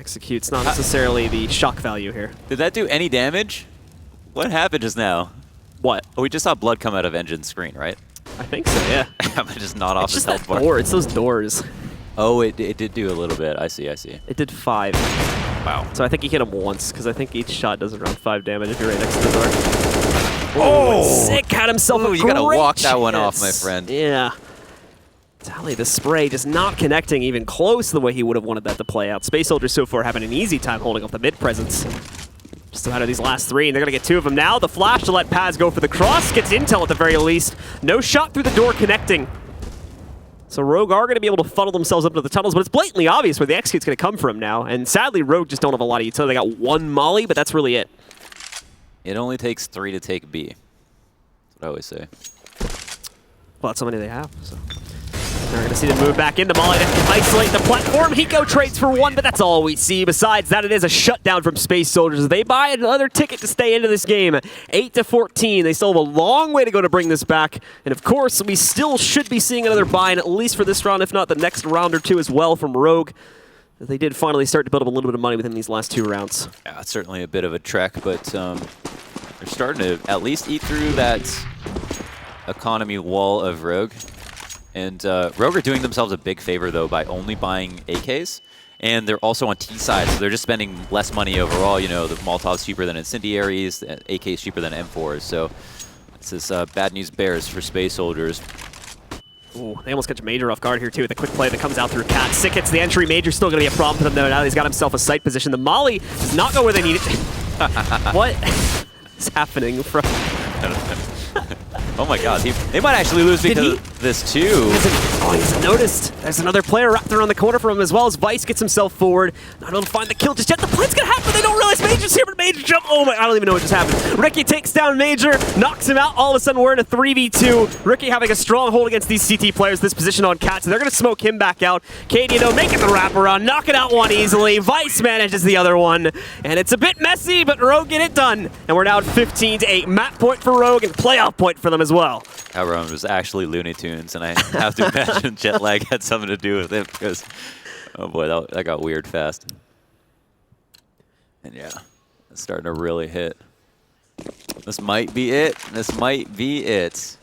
executes, not necessarily the shock value here. Did that do any damage? What happened just now? What? Oh, we just saw blood come out of Engine's screen, right? I think so, yeah. I'm just not off It's his just health that bar. door. It's those doors. Oh, it did do a little bit. I see. It did 5. Wow. So I think he hit him once, because I think each shot does around 5 damage if you're right next to the door. Oh! Sick had himself a you gotta great walk that one off, chance. my friend. Yeah. Tally, the spray just not connecting even close the way he would have wanted that to play out. Space Soldiers so far having an easy time holding off the mid presence. Just out of these last 3, and they're going to get 2 of them now. The flash to let Paz go for the cross. Gets intel at the very least. No shot through the door connecting. So Rogue are going to be able to funnel themselves up into the tunnels, but it's blatantly obvious where the execute's going to come from now. And sadly, Rogue just don't have a lot of utility. They got 1 molly, but that's really it. It only takes 3 to take B. That's what I always say. Well, that's how many they have, so. They're going to see them move back into Molly to isolate the platform. Hiko trades for 1, but that's all we see. Besides that, it is a shutdown from Space Soldiers. They buy another ticket to stay into this game. 8-14. They still have a long way to go to bring this back. And of course, we still should be seeing another buy-in, at least for this round, if not the next round or 2 as well from Rogue. They did finally start to build up a little bit of money within these last 2 rounds. Yeah, it's certainly a bit of a trek, but they're starting to at least eat through that economy wall of Rogue. And Rogue are doing themselves a big favor, though, by only buying AKs. And they're also on T side, so they're just spending less money overall. You know, the Molotov's cheaper than Incendiaries, the AK's cheaper than M4s. So this is bad news bears for Space Soldiers. Ooh, they almost catch Major off guard here, too, with a quick play that comes out through Cat. Sick hits the entry. Major's still going to be a problem for them, though. Now he's got himself a sight position. The Molly does not go where they need it. What is happening from... Oh my god, they might actually lose because of this too. Oh, he's noticed. There's another player wrapped around the corner from him as well as Vice gets himself forward. Not able to find the kill just yet. The plan's gonna happen. They don't realize Major's here, but Major jump. Oh my, I don't even know what just happened. Ricky takes down Major, knocks him out. All of a sudden, we're in a 3v2. Ricky having a strong hold against these CT players, this position on Cat, so they're gonna smoke him back out. Katie, though, making the wraparound, knocking out one easily. Vice manages the other one. And it's a bit messy, but Rogue get it done. And we're now at 15-8. Map point for Rogue and playoff point for them as well. That round was actually Looney Tunes, and I have to imagine jet lag had something to do with it because, oh boy, that got weird fast. And yeah, it's starting to really hit. This might be it. This might be it.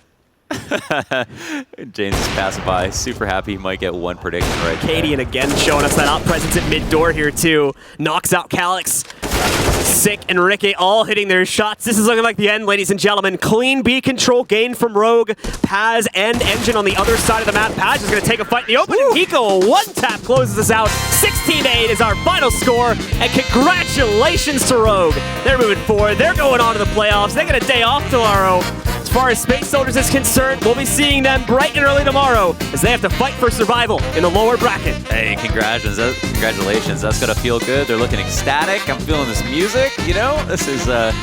James is passing by, super happy he might get 1 prediction right Katie, and again showing us that out presence at mid-door here too. Knocks out Calyx. Sick and Ricky all hitting their shots. This is looking like the end, ladies and gentlemen. Clean B control gain from Rogue. Paz and Engine on the other side of the map. Paz is going to take a fight in the open. And Hiko, a 1-tap closes us out. 16-8 is our final score. And congratulations to Rogue. They're moving forward. They're going on to the playoffs. They get a day off tomorrow. As far as Space Soldiers is concerned, we'll be seeing them bright and early tomorrow as they have to fight for survival in the lower bracket. Hey, congratulations. That's going to feel good. They're looking ecstatic. I'm feeling this music, you know? This is a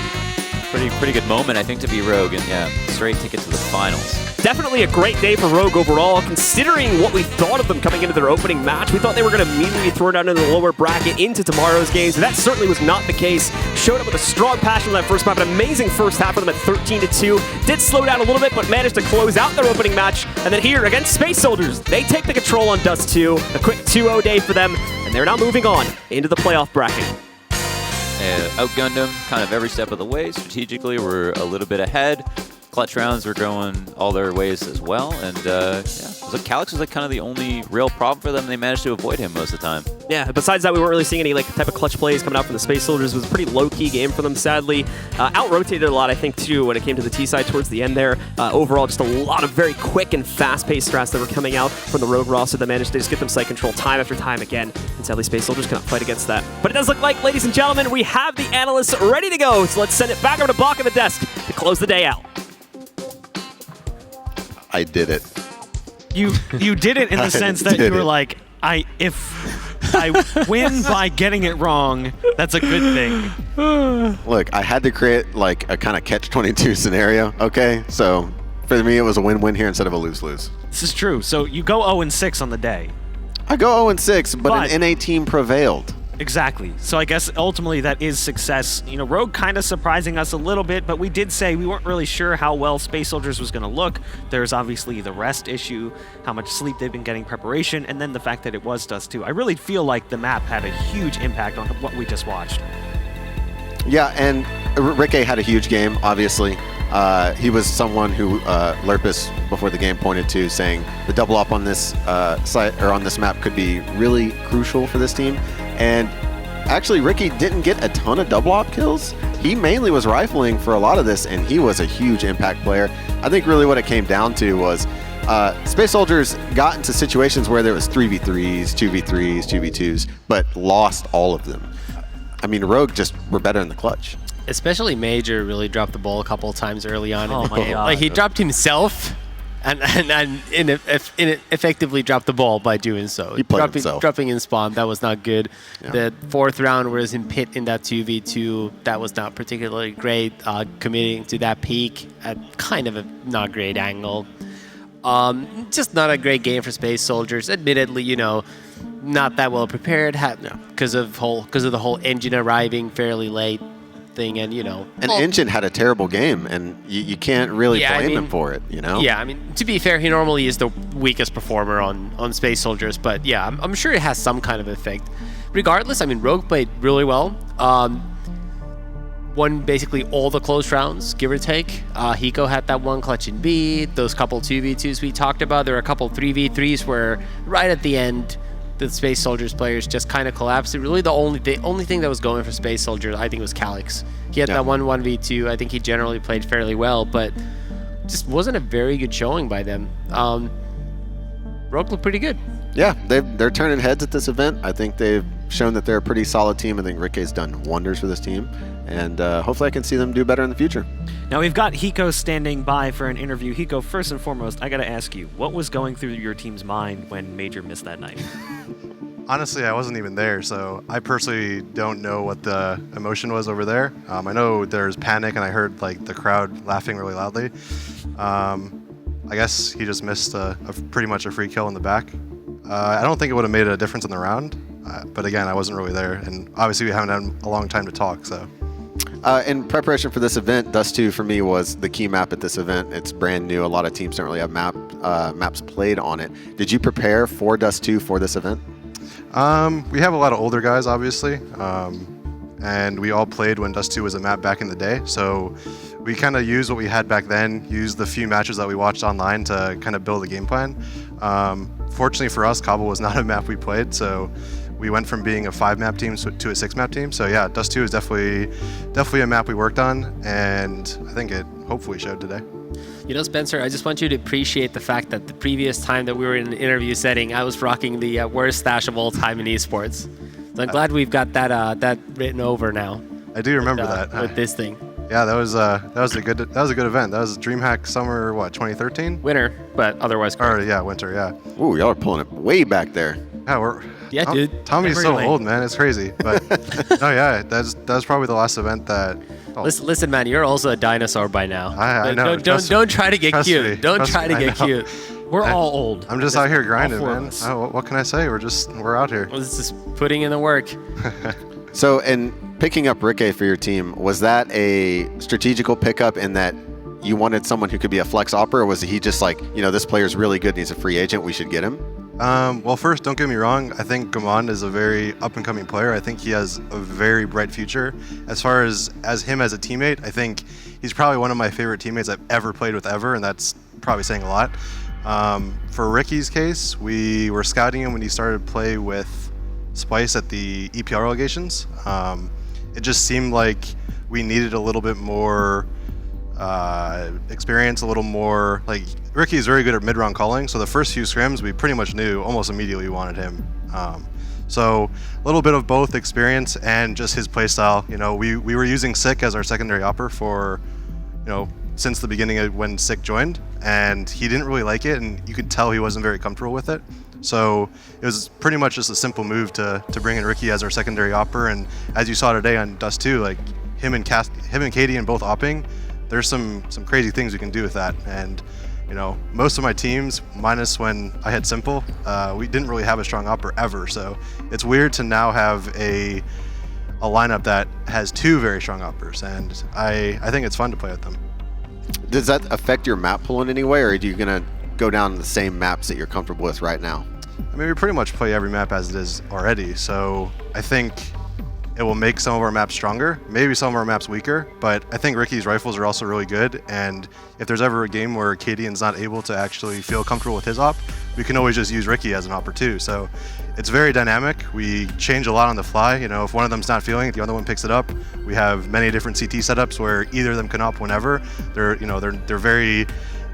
pretty good moment, I think, to be Rogue. And yeah, straight ticket to the finals. Definitely a great day for Rogue overall, considering what we thought of them coming into their opening match. We thought they were going to immediately throw down into the lower bracket into tomorrow's games, and that certainly was not the case. Showed up with a strong passion in that first map, an amazing first half for them at 13-2. Did slow down a little bit, but managed to close out their opening match. And then here, against Space Soldiers, they take the control on Dust 2. A quick 2-0 day for them, and they're now moving on into the playoff bracket. Outgunned them kind of every step of the way. Strategically, we're a little bit ahead. Clutch rounds were going all their ways as well, and yeah, so Calyx was like kind of the only real problem for them. They managed to avoid him most of the time. Yeah, besides that, we weren't really seeing any type of clutch plays coming out from the Space Soldiers. It was a pretty low-key game for them, sadly. Out-rotated a lot, I think, too, when it came to the T-side towards the end there. Overall, just a lot of very quick and fast-paced strats that were coming out from the Rogue roster that managed to just get them site control time after time again. And sadly, Space Soldiers cannot fight against that. But it does look like, ladies and gentlemen, we have the analysts ready to go. So let's send it back over to Bach at the desk to close the day out. I did it. You did it in the sense that you were like, if I win by getting it wrong, that's a good thing. Look, I had to create like a kind of catch-22 scenario, okay? So for me, it was a win-win here instead of a lose-lose. This is true. So you go 0-6 on the day. I go 0-6, but an NA team prevailed. Exactly. So I guess ultimately that is success. You know, Rogue kind of surprising us a little bit, but we did say we weren't really sure how well Space Soldiers was going to look. There's obviously the rest issue, how much sleep they've been getting preparation, and then the fact that it was Dust 2. I really feel like the map had a huge impact on what we just watched. Yeah, and Ricky had a huge game, obviously. He was someone who Lurpus, before the game, pointed to, saying the double up on this site or on this map could be really crucial for this team. And actually, Ricky didn't get a ton of double op kills. He mainly was rifling for a lot of this, and he was a huge impact player. I think really what it came down to was Space Soldiers got into situations where there was 3v3s, 2v3s, 2v2s, but lost all of them. I mean, Rogue just were better in the clutch. Especially Major really dropped the ball a couple of times early on in the game. God. Like he dropped himself and effectively dropped the ball by doing so. He played himself. Dropping in spawn, that was not good. Yeah. The fourth round was in pit in that 2v2. That was not particularly great. Committing to that peak at kind of a not great angle. Just not a great game for Space Soldiers. Admittedly, you know, not that well prepared because of the whole engine arriving fairly late thing, and you know, And Engine had a terrible game, and you can't really blame him for it, you know? Yeah, I mean, to be fair, he normally is the weakest performer on Space Soldiers, but yeah, I'm sure it has some kind of effect. Regardless, I mean, Rogue played really well. Won basically all the close rounds, give or take. Hiko had that one clutch in B, those couple 2v2s we talked about. There were a couple 3v3s where right at the end, the Space Soldiers players just kind of collapsed. Really, the only thing that was going for Space Soldiers, I think, was Calyx. He had that one 1v2. I think he generally played fairly well, but just wasn't a very good showing by them. Rogue looked pretty good. Yeah, they're turning heads at this event. I think they've shown that they're a pretty solid team. I think Ricky's done wonders for this team, and hopefully I can see them do better in the future. Now we've got Hiko standing by for an interview. Hiko, first and foremost, I got to ask you, what was going through your team's mind when Major missed that knife? Honestly, I wasn't even there, so I personally don't know what the emotion was over there. I know there's panic, and I heard like the crowd laughing really loudly. I guess he just missed pretty much a free kill in the back. I don't think it would have made a difference in the round, but again, I wasn't really there, and obviously we haven't had a long time to talk, so. In preparation for this event, Dust 2 for me was the key map at this event. It's brand new. A lot of teams don't really have maps played on it. Did you prepare for Dust 2 for this event? We have a lot of older guys, obviously, and we all played when Dust 2 was a map back in the day, so we kind of used what we had back then, used the few matches that we watched online to kind of build a game plan. Fortunately for us, Kabul was not a map we played, so we went from being a 5-map team to a 6-map team. So yeah, Dust 2 is definitely a map we worked on, and I think it hopefully showed today. You know, Spencer, I just want you to appreciate the fact that the previous time that we were in an interview setting, I was rocking the worst stash of all time in esports. So I'm glad we've got that written over now. I do remember that with this thing. Yeah, that was a good event. That was DreamHack Summer 2013? Winter, but otherwise. Or yeah, winter. Yeah. Ooh, y'all are pulling it way back there. Yeah, dude. Tommy's so old, man. It's crazy. But no, yeah, that's probably the last event that. Oh. Listen, man, you're also a dinosaur by now. I know. Don't try to get cute. Don't try to get cute. We're all old. I'm just out here grinding, man. Oh, what can I say? We're out here. Well, this is putting in the work. So, in picking up Ricky for your team, was that a strategical pickup in that you wanted someone who could be a flex opper, or was he just like, you know, this player's really good and he's a free agent, we should get him? Well, first, don't get me wrong. I think Gamond is a very up-and-coming player. I think he has a very bright future. As far as him as a teammate, I think he's probably one of my favorite teammates I've ever played with ever, and that's probably saying a lot. For Ricky's case, we were scouting him when he started to play with Spice at the EPL relegations. It just seemed like we needed a little bit more experience, a little more, like, Ricky is very good at mid-round calling, so the first few scrims we pretty much knew almost immediately we wanted him. So a little bit of both experience and just his playstyle. You know, we were using Sick as our secondary opper for, you know, since the beginning of when Sick joined, and he didn't really like it, and you could tell he wasn't very comfortable with it. So it was pretty much just a simple move to bring in Ricky as our secondary opper, and as you saw today on Dust 2, like him and Katie and both opping, there's some crazy things we can do with that. And you know, most of my teams, minus when I had Simple, we didn't really have a strong upper ever. So it's weird to now have a lineup that has 2 very strong uppers, and I think it's fun to play with them. Does that affect your map pool in any way, or are you going to go down the same maps that you're comfortable with right now? I mean, we pretty much play every map as it is already, so I think it will make some of our maps stronger, maybe some of our maps weaker, but I think Ricky's rifles are also really good, and if there's ever a game where Cadian's not able to actually feel comfortable with his op, we can always just use Ricky as an opper too. So it's very dynamic. We change a lot on the fly. You know, if one of them's not feeling it, the other one picks it up. We have many different CT setups where either of them can op whenever. They're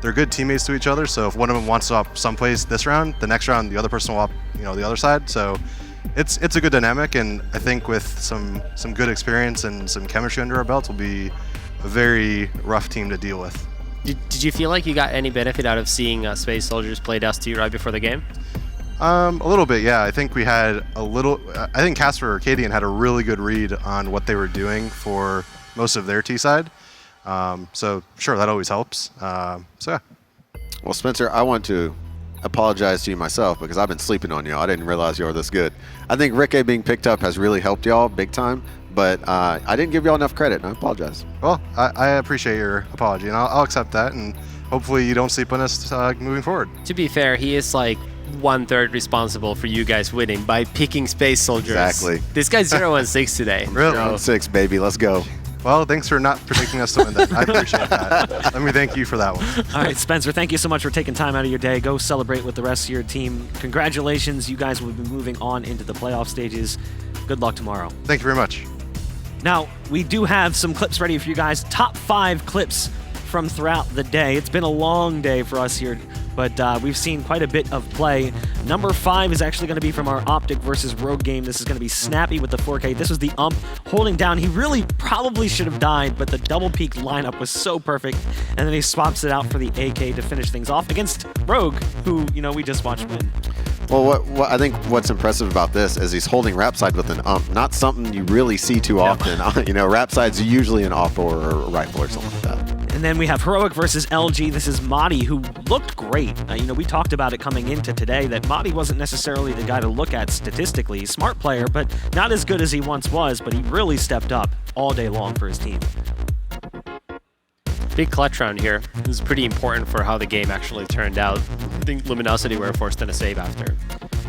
good teammates to each other. So if one of them wants to op someplace this round, the next round the other person will op, you know, the other side. So it's a good dynamic, and I think with some good experience and some chemistry under our belts, will be a very rough team to deal with. Did you feel like you got any benefit out of seeing Space Soldiers play Dust 2 right before the game? A little bit, yeah. I think we had a little. I think Casper or Cadian had a really good read on what they were doing for most of their T side. So sure, that always helps. So yeah. Well, Spencer, I want to apologize to you myself because I've been sleeping on y'all. I didn't realize you were this good. I think Ricky being picked up has really helped y'all big time, but I didn't give y'all enough credit, and I apologize. Well, I appreciate your apology, and I'll accept that, and hopefully you don't sleep on us moving forward. To be fair, he is like 1/3 responsible for you guys winning by picking Space Soldiers. Exactly. This guy's 0-6 today. Really? Round 6, baby. Let's go. Well, thanks for not predicting us to win that. I appreciate that. Let me thank you for that one. All right, Spencer, thank you so much for taking time out of your day. Go celebrate with the rest of your team. Congratulations. You guys will be moving on into the playoff stages. Good luck tomorrow. Thank you very much. Now, we do have some clips ready for you guys. Top 5 clips from throughout the day. It's been a long day for us here, but we've seen quite a bit of play. Number 5 is actually going to be from our Optic versus Rogue game. This is going to be Snappy with the 4K. This was the ump holding down. He really probably should have died, but the double peak lineup was so perfect, and then he swaps it out for the AK to finish things off against Rogue, who, you know, we just watched win. Well, what I think what's impressive about this is he's holding Rapside with an ump, not something you really see too often. You know, Rapside's usually an op or a rifle or something like that. And then we have Heroic versus LG. This is Madi, who looked great. You know, we talked about it coming into today, that Madi wasn't necessarily the guy to look at statistically. Smart player, but not as good as he once was, but he really stepped up all day long for his team. Big clutch round here. This is pretty important for how the game actually turned out. I think Luminosity were forced in a save after.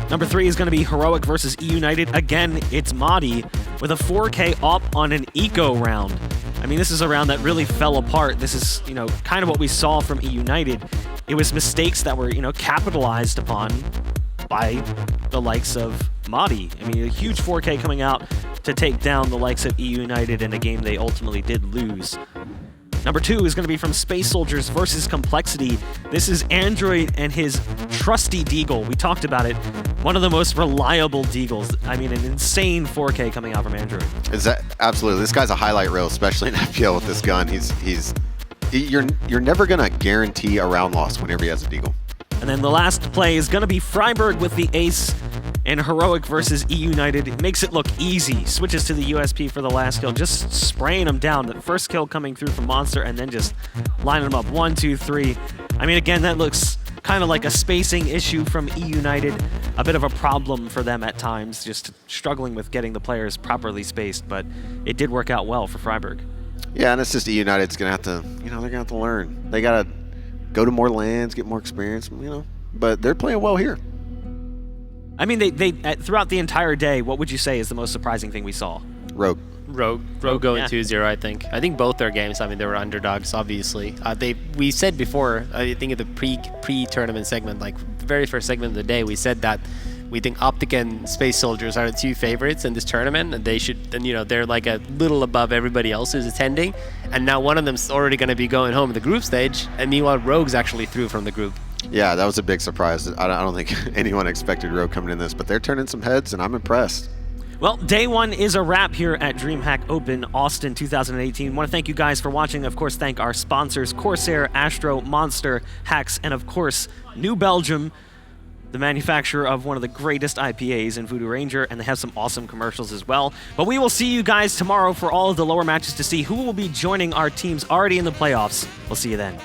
Number 3 is going to be Heroic versus E United. Again, it's Madi with a 4K op on an eco round. I mean, this is a round that really fell apart. This is, you know, kind of what we saw from E United. It was mistakes that were, you know, capitalized upon by the likes of Madi. I mean, a huge 4K coming out to take down the likes of E United in a game they ultimately did lose. Number 2 is going to be from Space Soldiers versus Complexity. This is Android and his trusty Deagle. We talked about it. One of the most reliable Deagles. I mean, an insane 4K coming out from Android. Is that absolutely? This guy's a highlight reel, especially in FPL with this gun. You're never gonna guarantee a round loss whenever he has a Deagle. And then the last play is going to be Freiburg with the ace and Heroic versus E United. It makes it look easy. Switches to the USP for the last kill, just spraying them down. The first kill coming through from Monster, and then just lining them up 1, 2, 3. I mean, again, that looks kind of like a spacing issue from E United. A bit of a problem for them at times, just struggling with getting the players properly spaced, but it did work out well for Freiburg. Yeah, and it's just E United's gonna have to, you know, they're gonna have to learn. They gotta go to more lands, get more experience, you know. But they're playing well here. I mean, they throughout the entire day, what would you say is the most surprising thing we saw? Rogue going 2-0, I think. I think both their games, I mean, they were underdogs, obviously. We said before, I think in the pre-tournament segment, like the very first segment of the day, we said that we think Optic and Space Soldiers are the 2 favorites in this tournament, and they should, and you know, they're like a little above everybody else who's attending. And now one of them's already going to be going home in the group stage, and meanwhile, Rogue's actually through from the group. Yeah, that was a big surprise. I don't think anyone expected Rogue coming in this, but they're turning some heads, and I'm impressed. Well, day 1 is a wrap here at DreamHack Open Austin 2018. I want to thank you guys for watching. Of course, thank our sponsors, Corsair, Astro, Monster, Hacks, and of course, New Belgium, the manufacturer of one of the greatest IPAs in Voodoo Ranger, and they have some awesome commercials as well. But we will see you guys tomorrow for all of the lower matches to see who will be joining our teams already in the playoffs. We'll see you then.